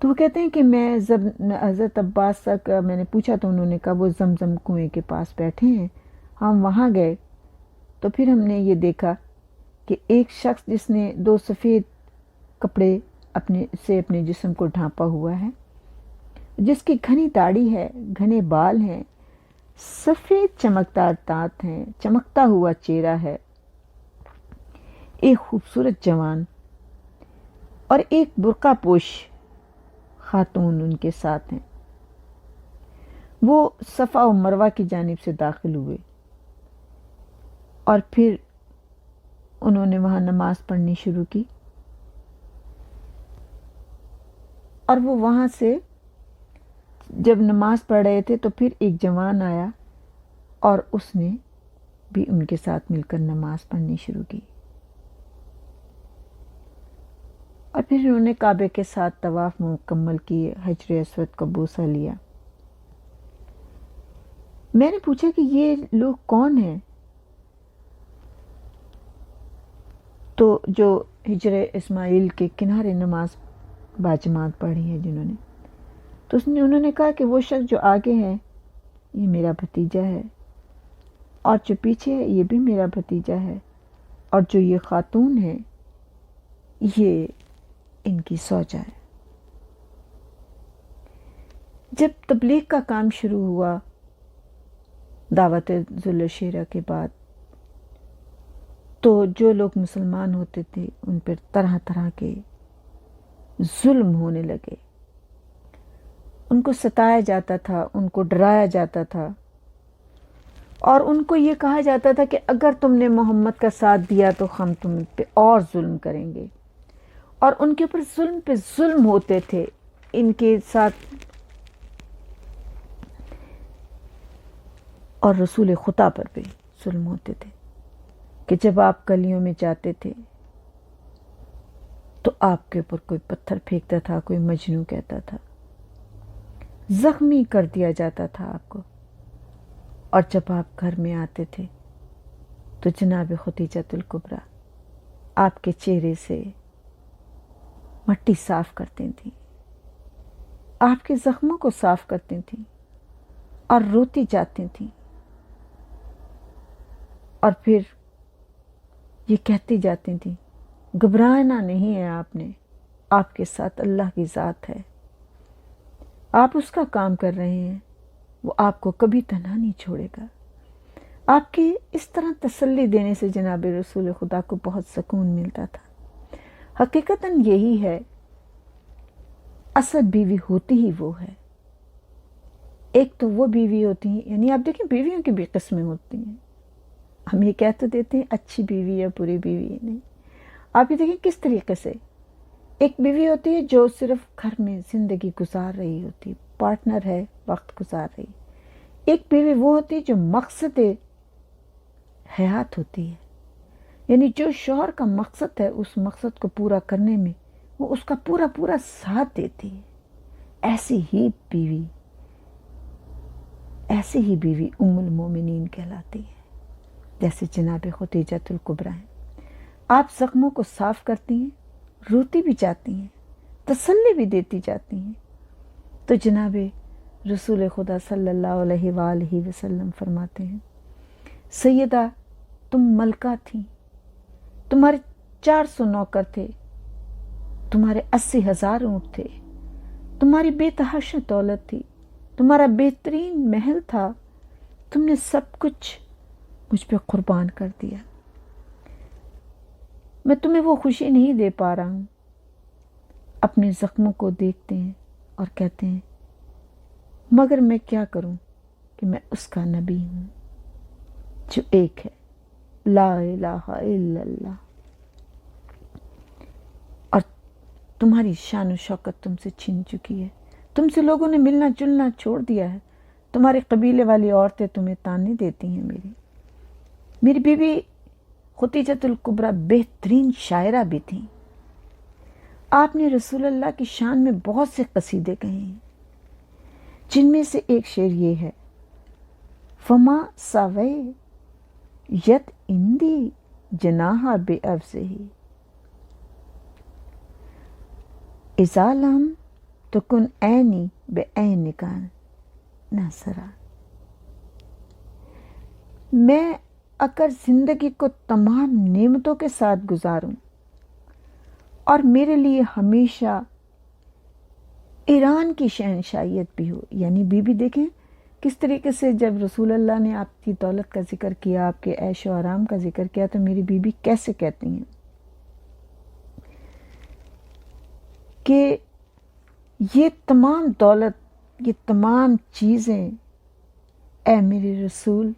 تو وہ کہتے ہیں کہ میں حضرت عباس تک میں نے پوچھا تو انہوں نے کہا وہ زمزم کنویں کے پاس بیٹھے ہیں. ہم وہاں گئے تو پھر ہم نے یہ دیکھا کہ ایک شخص جس نے 2 سفید کپڑے اپنے جسم کو ڈھانپا ہوا ہے، جس کی گھنی داڑھی ہے، گھنے بال ہیں، سفید چمکدار دانت ہیں، چمکتا ہوا چہرہ ہے، ایک خوبصورت جوان اور ایک برقع پوش خاتون ان کے ساتھ ہیں. وہ صفا و مروہ کی جانب سے داخل ہوئے اور پھر انہوں نے وہاں نماز پڑھنی شروع کی. اور وہ وہاں سے جب نماز پڑھ رہے تھے تو پھر ایک جوان آیا اور اس نے بھی ان کے ساتھ مل کر نماز پڑھنی شروع کی. اور پھر انہوں نے کعبے کے ساتھ طواف مکمل کیے، حجر اسود کا بوسہ لیا. میں نے پوچھا کہ یہ لوگ کون ہیں؟ تو جو حجر اسماعیل کے کنارے نماز باجماعت پڑھی ہے جنہوں نے، تو انہوں نے کہا کہ وہ شخص جو آگے ہے یہ میرا بھتیجا ہے، اور جو پیچھے ہے یہ بھی میرا بھتیجا ہے، اور جو یہ خاتون ہے یہ ان کی زوجہ ہے. جب تبلیغ کا کام شروع ہوا دعوت ذوالشیرہ کے بعد، تو جو لوگ مسلمان ہوتے تھے ان پر طرح طرح کے ظلم ہونے لگے. ان کو ستایا جاتا تھا، ان کو ڈرایا جاتا تھا، اور ان کو یہ کہا جاتا تھا کہ اگر تم نے محمد کا ساتھ دیا تو ہم تم پہ اور ظلم کریں گے. اور ان کے اوپر ظلم پہ ظلم ہوتے تھے. ان کے ساتھ اور رسول خدا پر بھی ظلم ہوتے تھے کہ جب آپ گلیوں میں جاتے تھے تو آپ کے اوپر کوئی پتھر پھینکتا تھا، کوئی مجنوں کہتا تھا، زخمی کر دیا جاتا تھا آپ کو. اور جب آپ گھر میں آتے تھے تو جناب خدیجۃ الکبریٰ آپ کے چہرے سے مٹی صاف کرتی تھیں، آپ کے زخموں کو صاف کرتی تھیں اور روتی جاتی تھیں، اور پھر یہ کہتی جاتی تھیں گھبرانا نہیں ہے آپ نے، آپ کے ساتھ اللہ کی ذات ہے، آپ اس کا کام کر رہے ہیں، وہ آپ کو کبھی تنہا نہیں چھوڑے گا. آپ کی اس طرح تسلی دینے سے جناب رسول خدا کو بہت سکون ملتا تھا. حقیقتاً یہی ہے، اصل بیوی ہوتی ہی وہ ہے. ایک تو وہ بیوی ہوتی ہیں، یعنی آپ دیکھیں بیویوں کی بھی قسمیں ہوتی ہیں. ہم یہ کہہ تو دیتے ہیں اچھی بیوی یا بری بیوی، نہیں. آپ یہ دیکھیں کس طریقے سے ایک بیوی ہوتی ہے جو صرف گھر میں زندگی گزار رہی ہوتی، پارٹنر ہے، وقت گزار رہی. ایک بیوی وہ ہوتی ہے جو مقصد حیات ہوتی ہے، یعنی جو شوہر کا مقصد ہے اس مقصد کو پورا کرنے میں وہ اس کا پورا پورا ساتھ دیتی ہے. ایسی ہی بیوی ام المومنین کہلاتی ہے، جیسے جناب خدیجۃ الکبریٰ ہیں. آپ زخموں کو صاف کرتی ہیں، روتی بھی جاتی ہیں، تسلی بھی دیتی جاتی ہیں. تو جناب رسول خدا صلی اللہ علیہ وآلہ وسلم فرماتے ہیں سیدہ تم ملکہ تھیں، تمہارے 400 نوکر تھے، تمہارے 80,000 اونٹ تھے، تمہاری بے تحاشا دولت تھی، تمہارا بہترین محل تھا، تم نے سب کچھ مجھ پہ قربان کر دیا. میں تمہیں وہ خوشی نہیں دے پا رہا ہوں. اپنے زخموں کو دیکھتے ہیں اور کہتے ہیں مگر میں کیا کروں کہ میں اس کا نبی ہوں جو ایک ہے، لا الہ الا اللہ. اور تمہاری شان و شوکت تم سے چھن چکی ہے، تم سے لوگوں نے ملنا جلنا چھوڑ دیا ہے. تمہارے قبیلے والی عورتیں تمہیں تانے دیتی ہیں. میری بیوی خدیجۃ الکبریٰ بہترین شاعرہ بھی تھیں. آپ نے رسول اللہ کی شان میں بہت سے قصیدے کہے ہیں، جن میں سے ایک شعر یہ ہے فما ساوے یت اندی جناح بے افزہی اذا لم تکن عینی بعینک ناصرا، میں اگر زندگی کو تمام نعمتوں کے ساتھ گزاروں اور میرے لیے ہمیشہ ایران کی شہنشاہیت بھی ہو، یعنی بی بی دیکھیں کس طریقے سے جب رسول اللہ نے آپ کی دولت کا ذکر کیا، آپ کے عیش و آرام کا ذکر کیا، تو میری بی بی کیسے کہتی ہیں کہ یہ تمام دولت، یہ تمام چیزیں اے میرے رسول،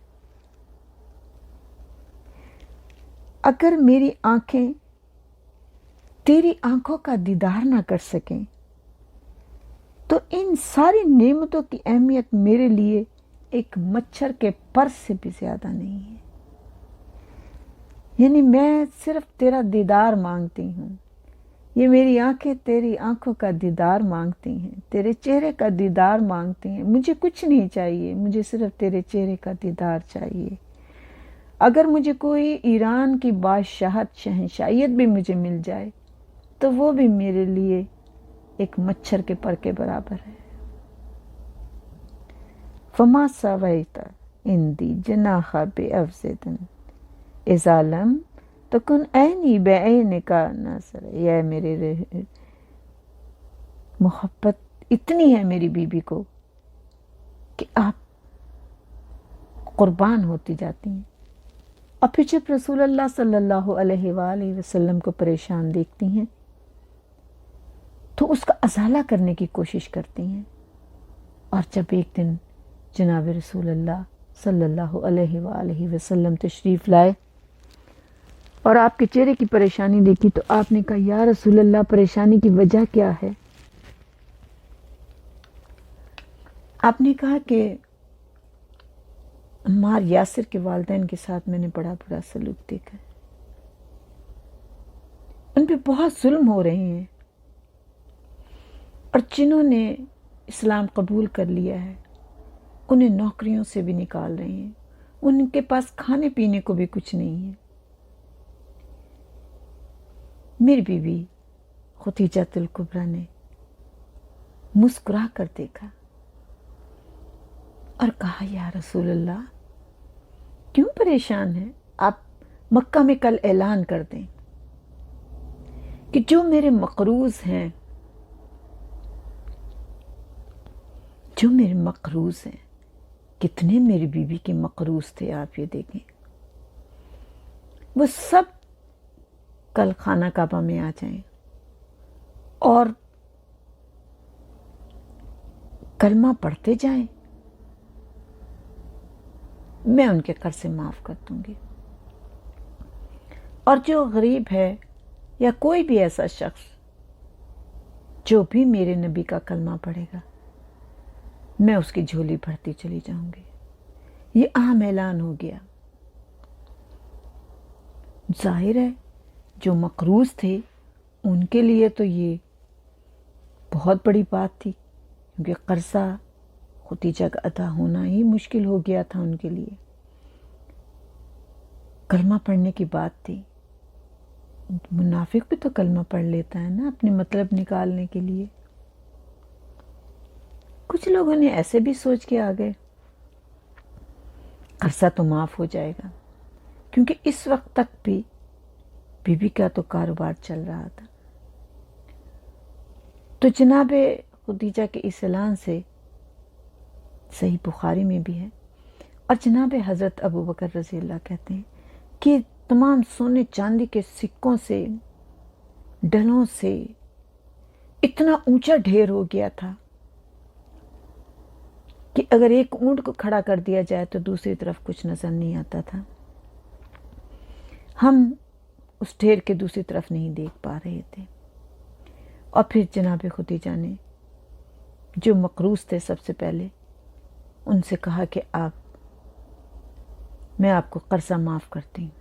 اگر میری آنکھیں تیری آنکھوں کا دیدار نہ کر سکیں تو ان ساری نعمتوں کی اہمیت میرے لیے ایک مچھر کے پر سے بھی زیادہ نہیں ہے۔ یعنی میں صرف تیرا دیدار مانگتی ہوں، یہ میری آنکھیں تیری آنکھوں کا دیدار مانگتی ہیں، تیرے چہرے کا دیدار مانگتی ہیں، مجھے کچھ نہیں چاہیے، مجھے صرف تیرے چہرے کا دیدار چاہیے۔ اگر مجھے کوئی ایران کی بادشاہت، شہنشاہیت بھی مجھے مل جائے تو وہ بھی میرے لیے ایک مچھر کے پر کے برابر ہے۔ فما سویت عندی جناح بعوضۃ اذا لم تکن عینی بعینک ناصرا، یہ میرے محبت اتنی ہے میری بیوی کو کہ آپ قربان ہوتی جاتی ہیں، اور پھر جب رسول اللہ صلی اللہ علیہ وآلہ وسلم کو پریشان دیکھتی ہیں تو اس کا ازالہ کرنے کی کوشش کرتی ہیں، اور جب ایک دن جناب رسول اللہ صلی اللہ علیہ وآلہ وسلم تشریف لائے اور آپ کے چہرے کی پریشانی دیکھی تو آپ نے کہا یا رسول اللہ پریشانی کی وجہ کیا ہے؟ آپ نے کہا کہ عمار یاسر کے والدین کے ساتھ میں نے بڑا برا سلوک دیکھا ہے، ان پہ بہت ظلم ہو رہے ہیں، اور جنہوں نے اسلام قبول کر لیا ہے انہیں نوکریوں سے بھی نکال رہے ہیں، ان کے پاس کھانے پینے کو بھی کچھ نہیں ہے۔ میری بیوی خدیجہ الکبریٰ نے مسکرا کر دیکھا اور کہا یا رسول اللہ کیوں پریشان ہیں؟ آپ مکہ میں کل اعلان کر دیں کہ جو میرے مقروض ہیں، جو میرے مقروض ہیں، کتنے میری بیوی کے مقروض تھے آپ یہ دیکھیں، وہ سب کل خانہ کعبہ میں آ جائیں اور کلمہ پڑھتے جائیں، میں ان کے قرض سے معاف کر دوں گی، اور جو غریب ہے یا کوئی بھی ایسا شخص جو بھی میرے نبی کا کلمہ پڑھے گا میں اس کی جھولی بھرتی چلی جاؤں گی۔ یہ عام اعلان ہو گیا۔ ظاہر ہے جو مقروض تھے ان کے لیے تو یہ بہت بڑی بات تھی، کیونکہ قرضہ خدیجہ کا ادا ہونا ہی مشکل ہو گیا تھا ان کے لیے۔ کلمہ پڑھنے کی بات تھی، منافق بھی تو کلمہ پڑھ لیتا ہے نا اپنے مطلب نکالنے کے لیے۔ کچھ لوگوں نے ایسے بھی سوچ کے آ گئے قرضہ تو معاف ہو جائے گا، کیونکہ اس وقت تک بھی بیوی کا تو کاروبار چل رہا تھا۔ تو جناب خدیجہ کے اس اعلان سے صحیح بخاری میں بھی ہے، اور جناب حضرت ابو بکر رضی اللہ کہتے ہیں کہ تمام سونے چاندی کے سکوں سے، ڈلوں سے اتنا اونچا ڈھیر ہو گیا تھا کہ اگر ایک اونٹ کو کھڑا کر دیا جائے تو دوسری طرف کچھ نظر نہیں آتا تھا، ہم اس ڈھیر کے دوسری طرف نہیں دیکھ پا رہے تھے۔ اور پھر جناب خدیجہ نے جو مقروض تھے سب سے پہلے ان سے کہا کہ میں آپ کو قرضہ معاف کرتی ہوں۔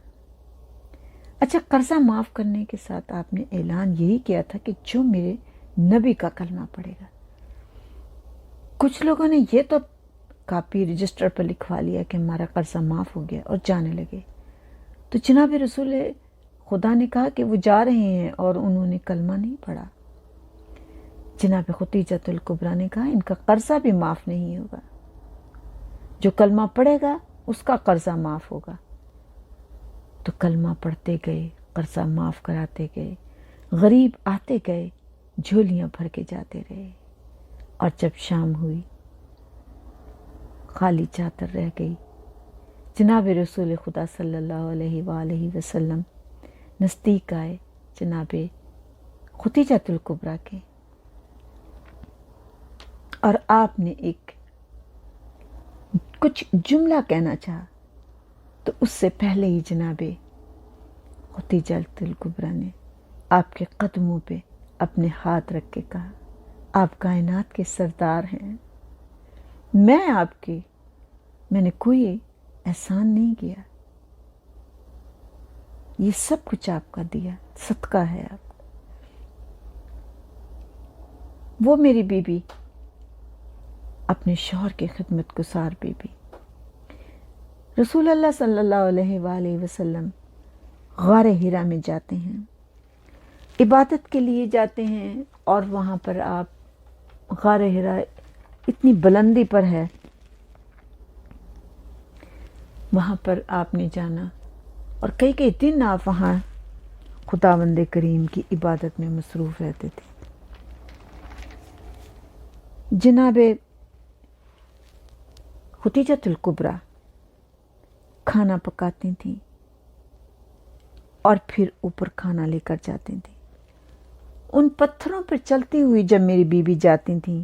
اچھا، قرضہ معاف کرنے کے ساتھ آپ نے اعلان یہی کیا تھا کہ جو میرے نبی کا کلمہ پڑھے گا۔ کچھ لوگوں نے یہ تو کاپی رجسٹر پر لکھوا لیا کہ ہمارا قرضہ معاف ہو گیا اور جانے لگے، تو جناب رسول خدا نے کہا کہ وہ جا رہے ہیں اور انہوں نے کلمہ نہیں پڑھا۔ جناب ختیجۃ الکبریٰ نے کہا ان کا قرضہ بھی معاف نہیں ہوگا، جو کلمہ پڑھے گا اس کا قرضہ معاف ہوگا۔ تو کلمہ پڑھتے گئے، قرضہ معاف کراتے گئے، غریب آتے گئے، جھولیاں بھر کے جاتے رہے، اور جب شام ہوئی خالی چادر رہ گئی، جناب رسول خدا صلی اللہ علیہ وآلہ وسلم نزدیک آئے جناب ختیجۃ الکبریٰ کے، اور آپ نے ایک کچھ جملہ کہنا چاہا، تو اس سے پہلے ہی جناب ختیجۃ الکبریٰ نے آپ کے قدموں پہ اپنے ہاتھ رکھ کے کہا آپ کائنات کے سردار ہیں، میں نے کوئی احسان نہیں کیا، یہ سب کچھ آپ کا دیا صدقہ ہے آپ کا۔ وہ میری بیوی اپنے شوہر کی خدمت گزار بیوی، رسول اللہ صلی اللہ علیہ وآلہ وسلم غار حرا میں جاتے ہیں، عبادت کے لیے جاتے ہیں، اور وہاں پر آپ غار حرا اتنی بلندی پر ہے، وہاں پر آپ نے جانا، اور کئی دن آپ وہاں خداوند کریم کی عبادت میں مصروف رہتے تھے۔ جناب ختیجۃ الکبریٰ کھانا پکاتی تھیں اور پھر اوپر کھانا لے کر جاتی تھیں۔ ان پتھروں پر چلتی ہوئی جب میری بیوی جاتی تھیں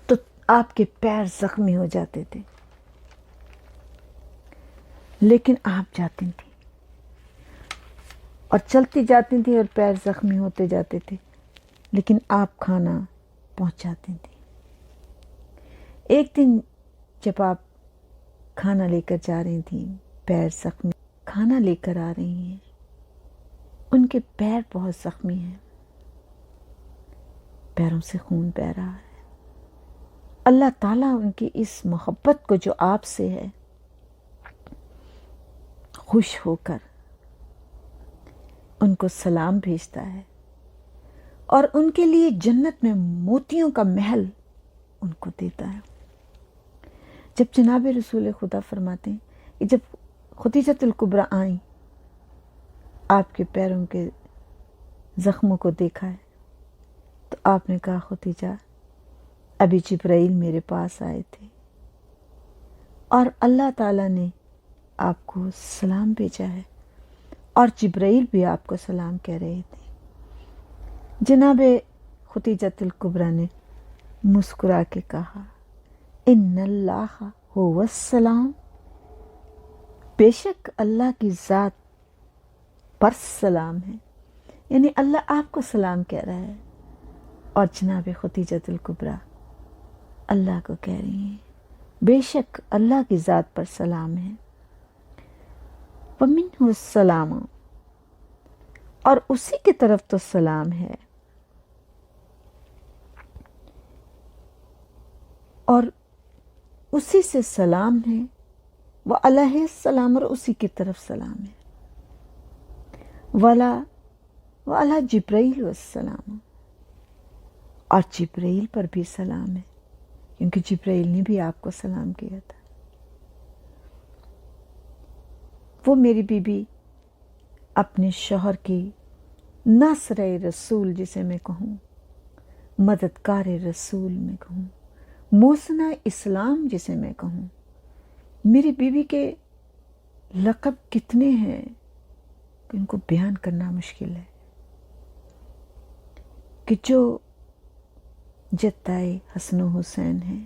تو آپ کے پیر زخمی ہو جاتے تھے، لیکن آپ جاتی تھیں اور چلتی جاتی تھیں اور پیر زخمی ہوتے جاتے تھے، لیکن آپ کھانا پہنچاتی تھیں۔ ایک دن جب آپ کھانا لے کر جا رہی تھیں، پیر زخمی، کھانا لے کر آ رہی ہیں، ان کے پیر بہت زخمی ہیں، پیروں سے خون بہہ رہا ہے۔ اللہ تعالیٰ ان کی اس محبت کو جو آپ سے ہے خوش ہو کر ان کو سلام بھیجتا ہے، اور ان کے لیے جنت میں موتیوں کا محل ان کو دیتا ہے۔ جب جناب رسول خدا فرماتے ہیں کہ جب ختیجۃ الکبریٰ آئیں، آپ کے پیروں کے زخموں کو دیکھا ہے، تو آپ نے کہا ختیجہ ابھی جبرائیل میرے پاس آئے تھے اور اللہ تعالیٰ نے آپ کو سلام بھیجا ہے، اور جبرائیل بھی آپ کو سلام کہہ رہے تھے۔ جناب ختیجۃ الکبریٰ نے مسکرا کے کہا ان اللہ هو السلام، بے شک اللہ کی ذات پر سلام ہے، یعنی اللہ آپ کو سلام کہہ رہا ہے، اور جناب ختیجۃ الکبریٰ اللہ کو کہہ رہی ہیں بے شک اللہ کی ذات پر سلام ہے، ومنہ السلام، اور اسی کی طرف تو سلام ہے، اور اسی سے سلام ہے، وہ علیہ السلام، اور اسی کی طرف سلام ہے، وعلی جبرائیل السلام، اور جبرائیل پر بھی سلام ہے، کیونکہ جبرائیل نے بھی آپ کو سلام کیا تھا۔ وہ میری بیوی اپنے شوہر کی ناصر رسول جسے میں کہوں، مددگار رسول میں کہوں، محسنہ اسلام جسے میں کہوں، میری بیوی کے لقب کتنے ہیں کہ ان کو بیان کرنا مشکل ہے، کہ جو جدائے حسن و حسین ہیں،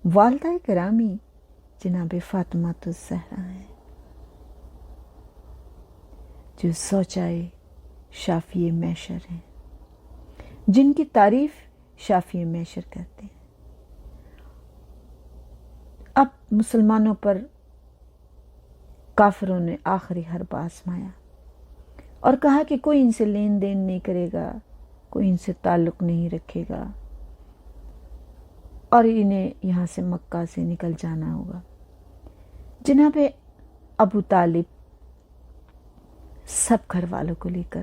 والدہ گرامی جناب فاطمہ الزہرا ہیں، جو زوجائے شافی میشر ہیں، جن کی تعریف شافی میشر کرتے ہیں۔ اب مسلمانوں پر کافروں نے آخری حرب آزمایا اور کہا کہ کوئی ان سے لین دین نہیں کرے گا، کوئی ان سے تعلق نہیں رکھے گا، اور انہیں یہاں سے مکہ سے نکل جانا ہوگا۔ جناب ابو طالب سب گھر والوں کو لے کر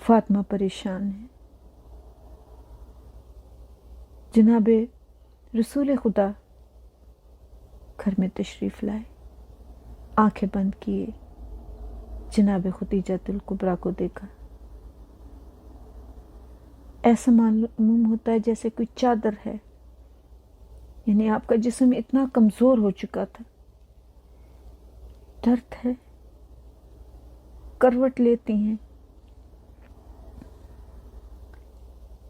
فاطمہ پریشان ہے۔ جناب رسول خدا گھر میں تشریف لائے، آنکھیں بند کیے، جناب خدیجہ الکبریٰ کو دیکھا۔ ایسا معلوم ہوتا ہے جیسے کوئی چادر ہے، یعنی آپ کا جسم اتنا کمزور ہو چکا تھا۔ درد ہے، کروٹ لیتی ہیں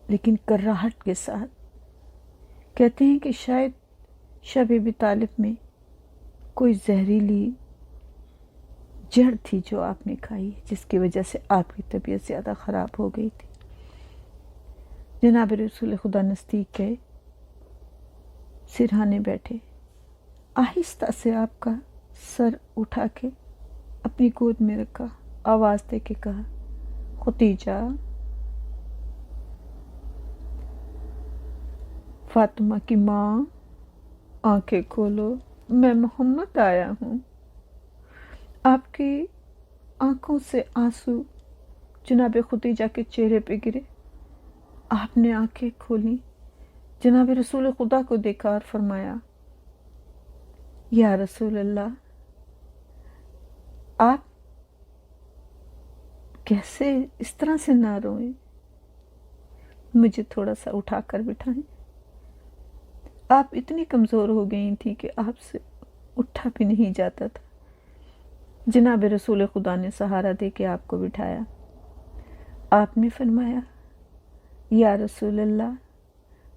لیکن کراہٹ کے ساتھ۔ کہتے ہیں کہ شاید شب ابی طالب میں کوئی زہریلی جڑ تھی جو آپ نے کھائی، جس کی وجہ سے آپ کی طبیعت زیادہ خراب ہو گئی تھی۔ جناب رسول خدا نزدیک گئے، سرہانے بیٹھے، آہستہ سے آپ کا سر اٹھا کے اپنی گود میں رکھا، آواز دے کے کہا، خدیجہ، فاطمہ کی ماں، آنکھیں کھولو، میں محمد آیا ہوں۔ آپ کی آنکھوں سے آنسو جناب خدیجہ کے چہرے پہ گرے۔ آپ نے آنکھیں کھولی، جناب رسول خدا کو دیکھا اور فرمایا، یا رسول اللہ، آپ کیسے اس طرح سے نہ روئیں، مجھے تھوڑا سا اٹھا کر بٹھائیں۔ آپ اتنی کمزور ہو گئی تھی کہ آپ سے اٹھا بھی نہیں جاتا تھا۔ جناب رسول خدا نے سہارا دے کے آپ کو بٹھایا۔ آپ نے فرمایا، یا رسول اللہ،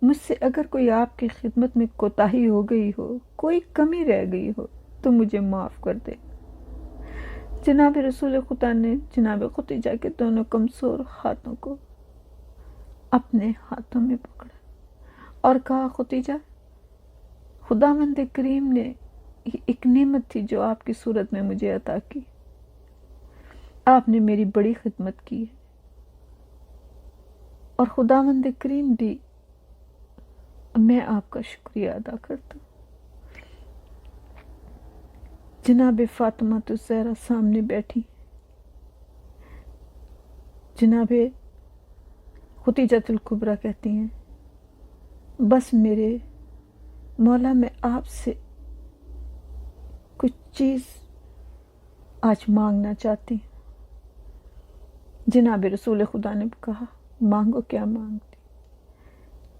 مجھ سے اگر کوئی آپ کی خدمت میں کوتاہی ہو گئی ہو، کوئی کمی رہ گئی ہو تو مجھے معاف کر دے۔ جناب رسول خدا نے جناب خدیجہ کے دونوں کمزور ہاتھوں کو اپنے ہاتھوں میں پکڑا اور کہا، خدیجہ، خداوند کریم نے ایک نعمت تھی جو آپ کی صورت میں مجھے عطا کی۔ آپ نے میری بڑی خدمت کی ہے، اور خداوند کریم بھی، میں آپ کا شکریہ ادا کرتا ہوں۔ جناب فاطمہ الزہرا سامنے بیٹھی، جناب خدیجہ الکبریٰ کہتی ہیں، بس میرے مولا، میں آپ سے کچھ چیز آج مانگنا چاہتی ہوں۔ جناب رسول خدا نے کہا، مانگو، کیا مانگتی؟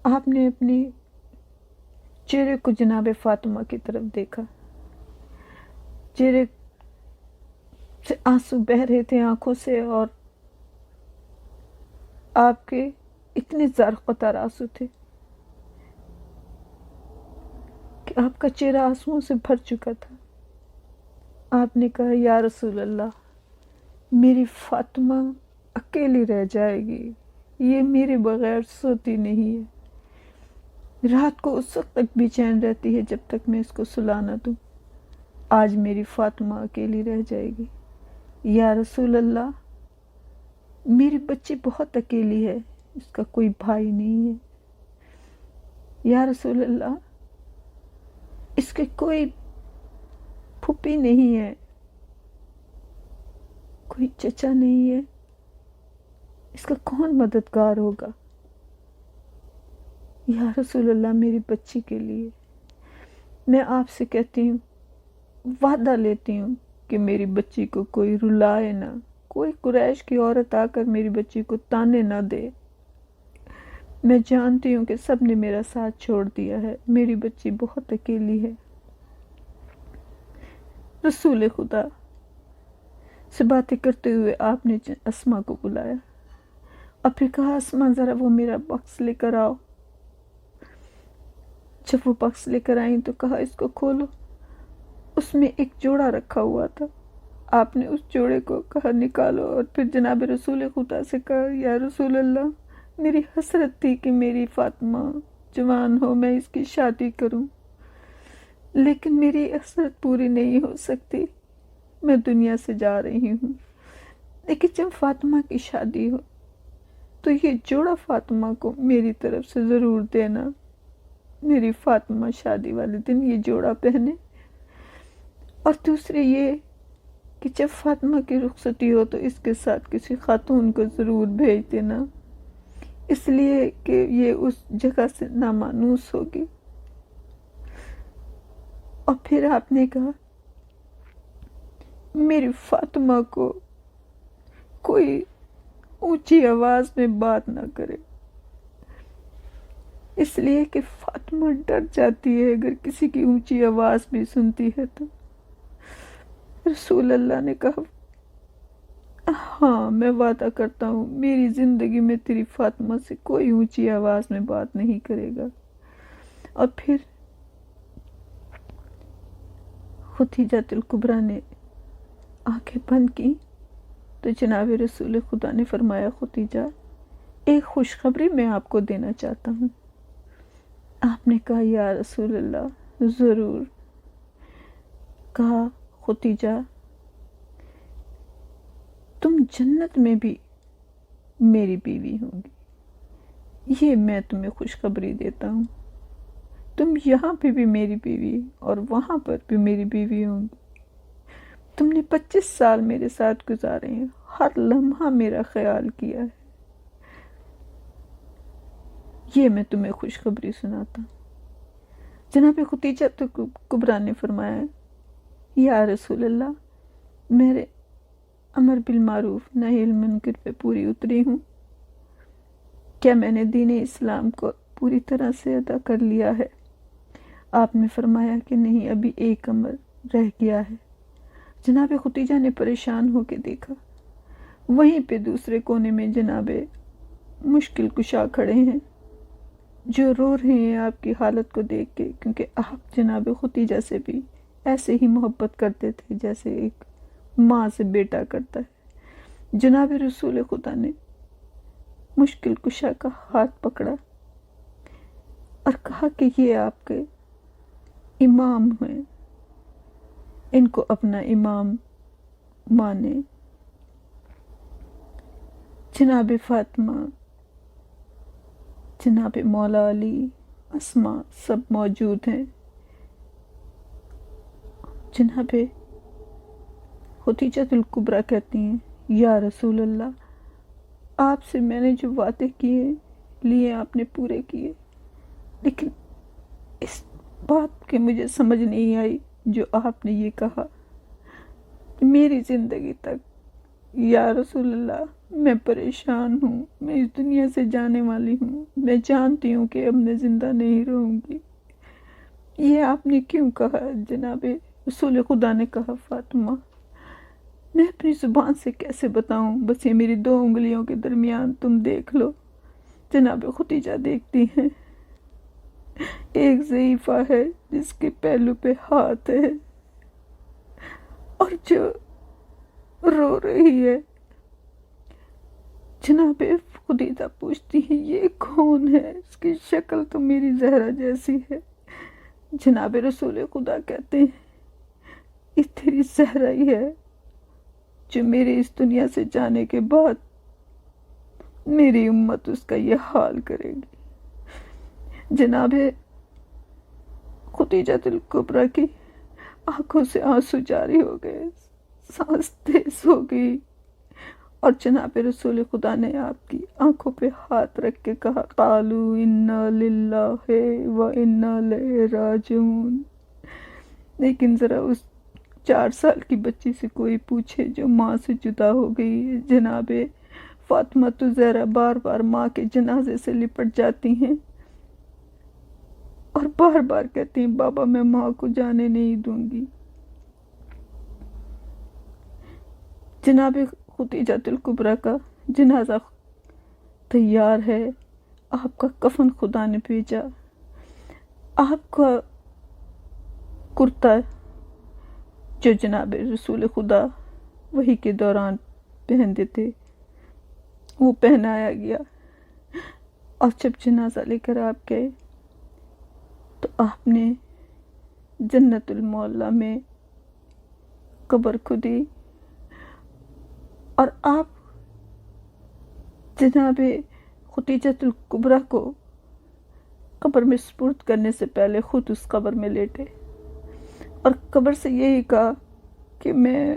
آپ نے اپنی چہرے کو جناب فاطمہ کی طرف دیکھا، چہرے سے آنسو بہہ رہے تھے آنکھوں سے، اور آپ کے اتنے زرقطر آنسو تھے کہ آپ کا چہرہ آنسوؤں سے بھر چکا تھا۔ آپ نے کہا، یا رسول اللہ، میری فاطمہ اکیلی رہ جائے گی، یہ میرے بغیر سوتی نہیں ہے، رات کو اس وقت تک بے چین رہتی ہے جب تک میں اس کو سلا نہ دوں، آج میری فاطمہ اکیلی رہ جائے گی۔ یا رسول اللہ، میری بچی بہت اکیلی ہے، اس کا کوئی بھائی نہیں ہے۔ یا رسول اللہ، اس کے کوئی پھوپھی نہیں ہے، کوئی چچا نہیں ہے، اس کا کون مددگار ہوگا؟ یا رسول اللہ، میری بچی کے لیے میں آپ سے کہتی ہوں، وعدہ لیتی ہوں کہ میری بچی کو کوئی رلائے نہ، کوئی قریش کی عورت آ کر میری بچی کو تانے نہ دے۔ میں جانتی ہوں کہ سب نے میرا ساتھ چھوڑ دیا ہے، میری بچی بہت اکیلی ہے۔ رسول خدا سے باتیں کرتے ہوئے آپ نے اسما کو بلایا اور پھر کہا، اسما، ذرا وہ میرا باکس لے کر آؤ۔ جب وہ باکس لے کر آئیں تو کہا، اس کو کھولو۔ اس میں ایک جوڑا رکھا ہوا تھا۔ آپ نے اس جوڑے کو کہا، نکالو، اور پھر جناب رسول خدا سے کہا، یا رسول اللہ، میری حسرت تھی کہ میری فاطمہ جوان ہو، میں اس کی شادی کروں، لیکن میری حسرت پوری نہیں ہو سکتی، میں دنیا سے جا رہی ہوں، لیکن جب فاطمہ کی شادی ہو تو یہ جوڑا فاطمہ کو میری طرف سے ضرور دینا، میری فاطمہ شادی والے دن یہ جوڑا پہنے۔ اور دوسرے یہ کہ جب فاطمہ کی رخصتی ہو تو اس کے ساتھ کسی خاتون کو ضرور بھیج دینا، اس لیے کہ یہ اس جگہ سے نامانوس ہوگی۔ اور پھر آپ نے کہا میری فاطمہ کو کوئی اونچی آواز میں بات نہ کرے، اس لیے کہ فاطمہ ڈر جاتی ہے اگر کسی کی اونچی آواز بھی سنتی ہے تو۔ رسول اللہ نے کہا ہاں میں وعدہ کرتا ہوں میری زندگی میں تیری فاطمہ سے کوئی اونچی آواز میں بات نہیں کرے گا۔ اور پھر ختیجہ الکبریٰ نے آنکھیں بند کی تو جناب رسول خدا نے فرمایا ختیجہ ایک خوشخبری میں آپ کو دینا چاہتا ہوں۔ آپ نے کہا یا رسول اللہ ضرور۔ کہا ختیجہ تم جنت میں بھی میری بیوی ہوں گی، یہ میں تمہیں خوشخبری دیتا ہوں۔ تم یہاں پہ بھی میری بیوی اور وہاں پر بھی میری بیوی ہوں گی۔ تم نے 25 سال میرے ساتھ گزارے ہیں، ہر لمحہ میرا خیال کیا ہے، یہ میں تمہیں خوشخبری سناتا ہوں۔ جناب ختیجہ کبریٰ نے فرمایا یا رسول اللہ میرے امر بالمعروف نہی المنکر پہ پوری اتری ہوں، کیا میں نے دین اسلام کو پوری طرح سے ادا کر لیا ہے؟ آپ نے فرمایا کہ نہیں، ابھی ایک امر رہ گیا ہے۔ جناب ختیجہ نے پریشان ہو کے دیکھا، وہیں پہ دوسرے کونے میں جناب مشکل کشا کھڑے ہیں جو رو رہے ہیں آپ کی حالت کو دیکھ کے، کیونکہ آپ جناب ختیجہ سے بھی ایسے ہی محبت کرتے تھے جیسے ایک ماں سے بیٹا کرتا ہے۔ جناب رسول خدا نے مشکل کشا کا ہاتھ پکڑا اور کہا کہ یہ آپ کے امام ہیں، ان کو اپنا امام مانے۔ جناب فاطمہ، جناب مولا علی، اسماء سب موجود ہیں۔ جناب ختیجہ الکبریٰ کہتی ہیں یا رسول اللہ آپ سے میں نے جو وعدے لیے آپ نے پورے کیے، لیکن اس بات کی مجھے سمجھ نہیں آئی جو آپ نے یہ کہا میری زندگی تک۔ یا رسول اللہ میں پریشان ہوں، میں اس دنیا سے جانے والی ہوں، میں جانتی ہوں کہ اب میں زندہ نہیں رہوں گی، یہ آپ نے کیوں کہا؟ جناب رسول خدا نے کہا فاطمہ میں اپنی زبان سے کیسے بتاؤں، بس یہ میری 2 انگلیوں کے درمیان تم دیکھ لو۔ جناب ختیجہ دیکھتی ہیں ایک ضعیفہ ہے جس کے پہلو پہ ہاتھ ہے اور جو رو رہی ہے۔ جناب ختیجہ پوچھتی ہیں یہ کون ہے؟ اس کی شکل تو میری زہرا جیسی ہے۔ جناب رسول خدا کہتے ہیں یہ تیری زہرا ہی ہے جو میرے اس دنیا سے جانے کے بعد میری امت اس کا یہ حال کرے گی۔ جناب ختیجہ الکبریٰ کی آنکھوں سے آنسو جاری ہو گئے، سانس تیز ہو گئی، اور جناب رسول خدا نے آپ کی آنکھوں پہ ہاتھ رکھ کے کہا قالوا انا للہ و انا الیہ راجعون۔ لیکن ذرا اس 4 سال کی بچی سے کوئی پوچھے جو ماں سے جدا ہو گئی۔ جناب فاطمہ تو زہرا بار بار ماں کے جنازے سے لپٹ جاتی ہیں اور بار بار کہتی ہیں بابا میں ماں کو جانے نہیں دوں گی۔ جناب ختیجہ الکبریٰ کا جنازہ تیار ہے، آپ کا کفن خدا نے بھیجا، آپ کا کرتا جو جناب رسول خدا وحی کے دوران پہنتے تھے وہ پہنایا گیا، اور جب جنازہ لے کر آپ گئے تو آپ نے جنت المعلا میں قبر کھودی، اور آپ جناب ختیجہ الکبریٰ کو قبر میں سپرد کرنے سے پہلے خود اس قبر میں لیٹے اور قبر سے یہی کہا کہ میں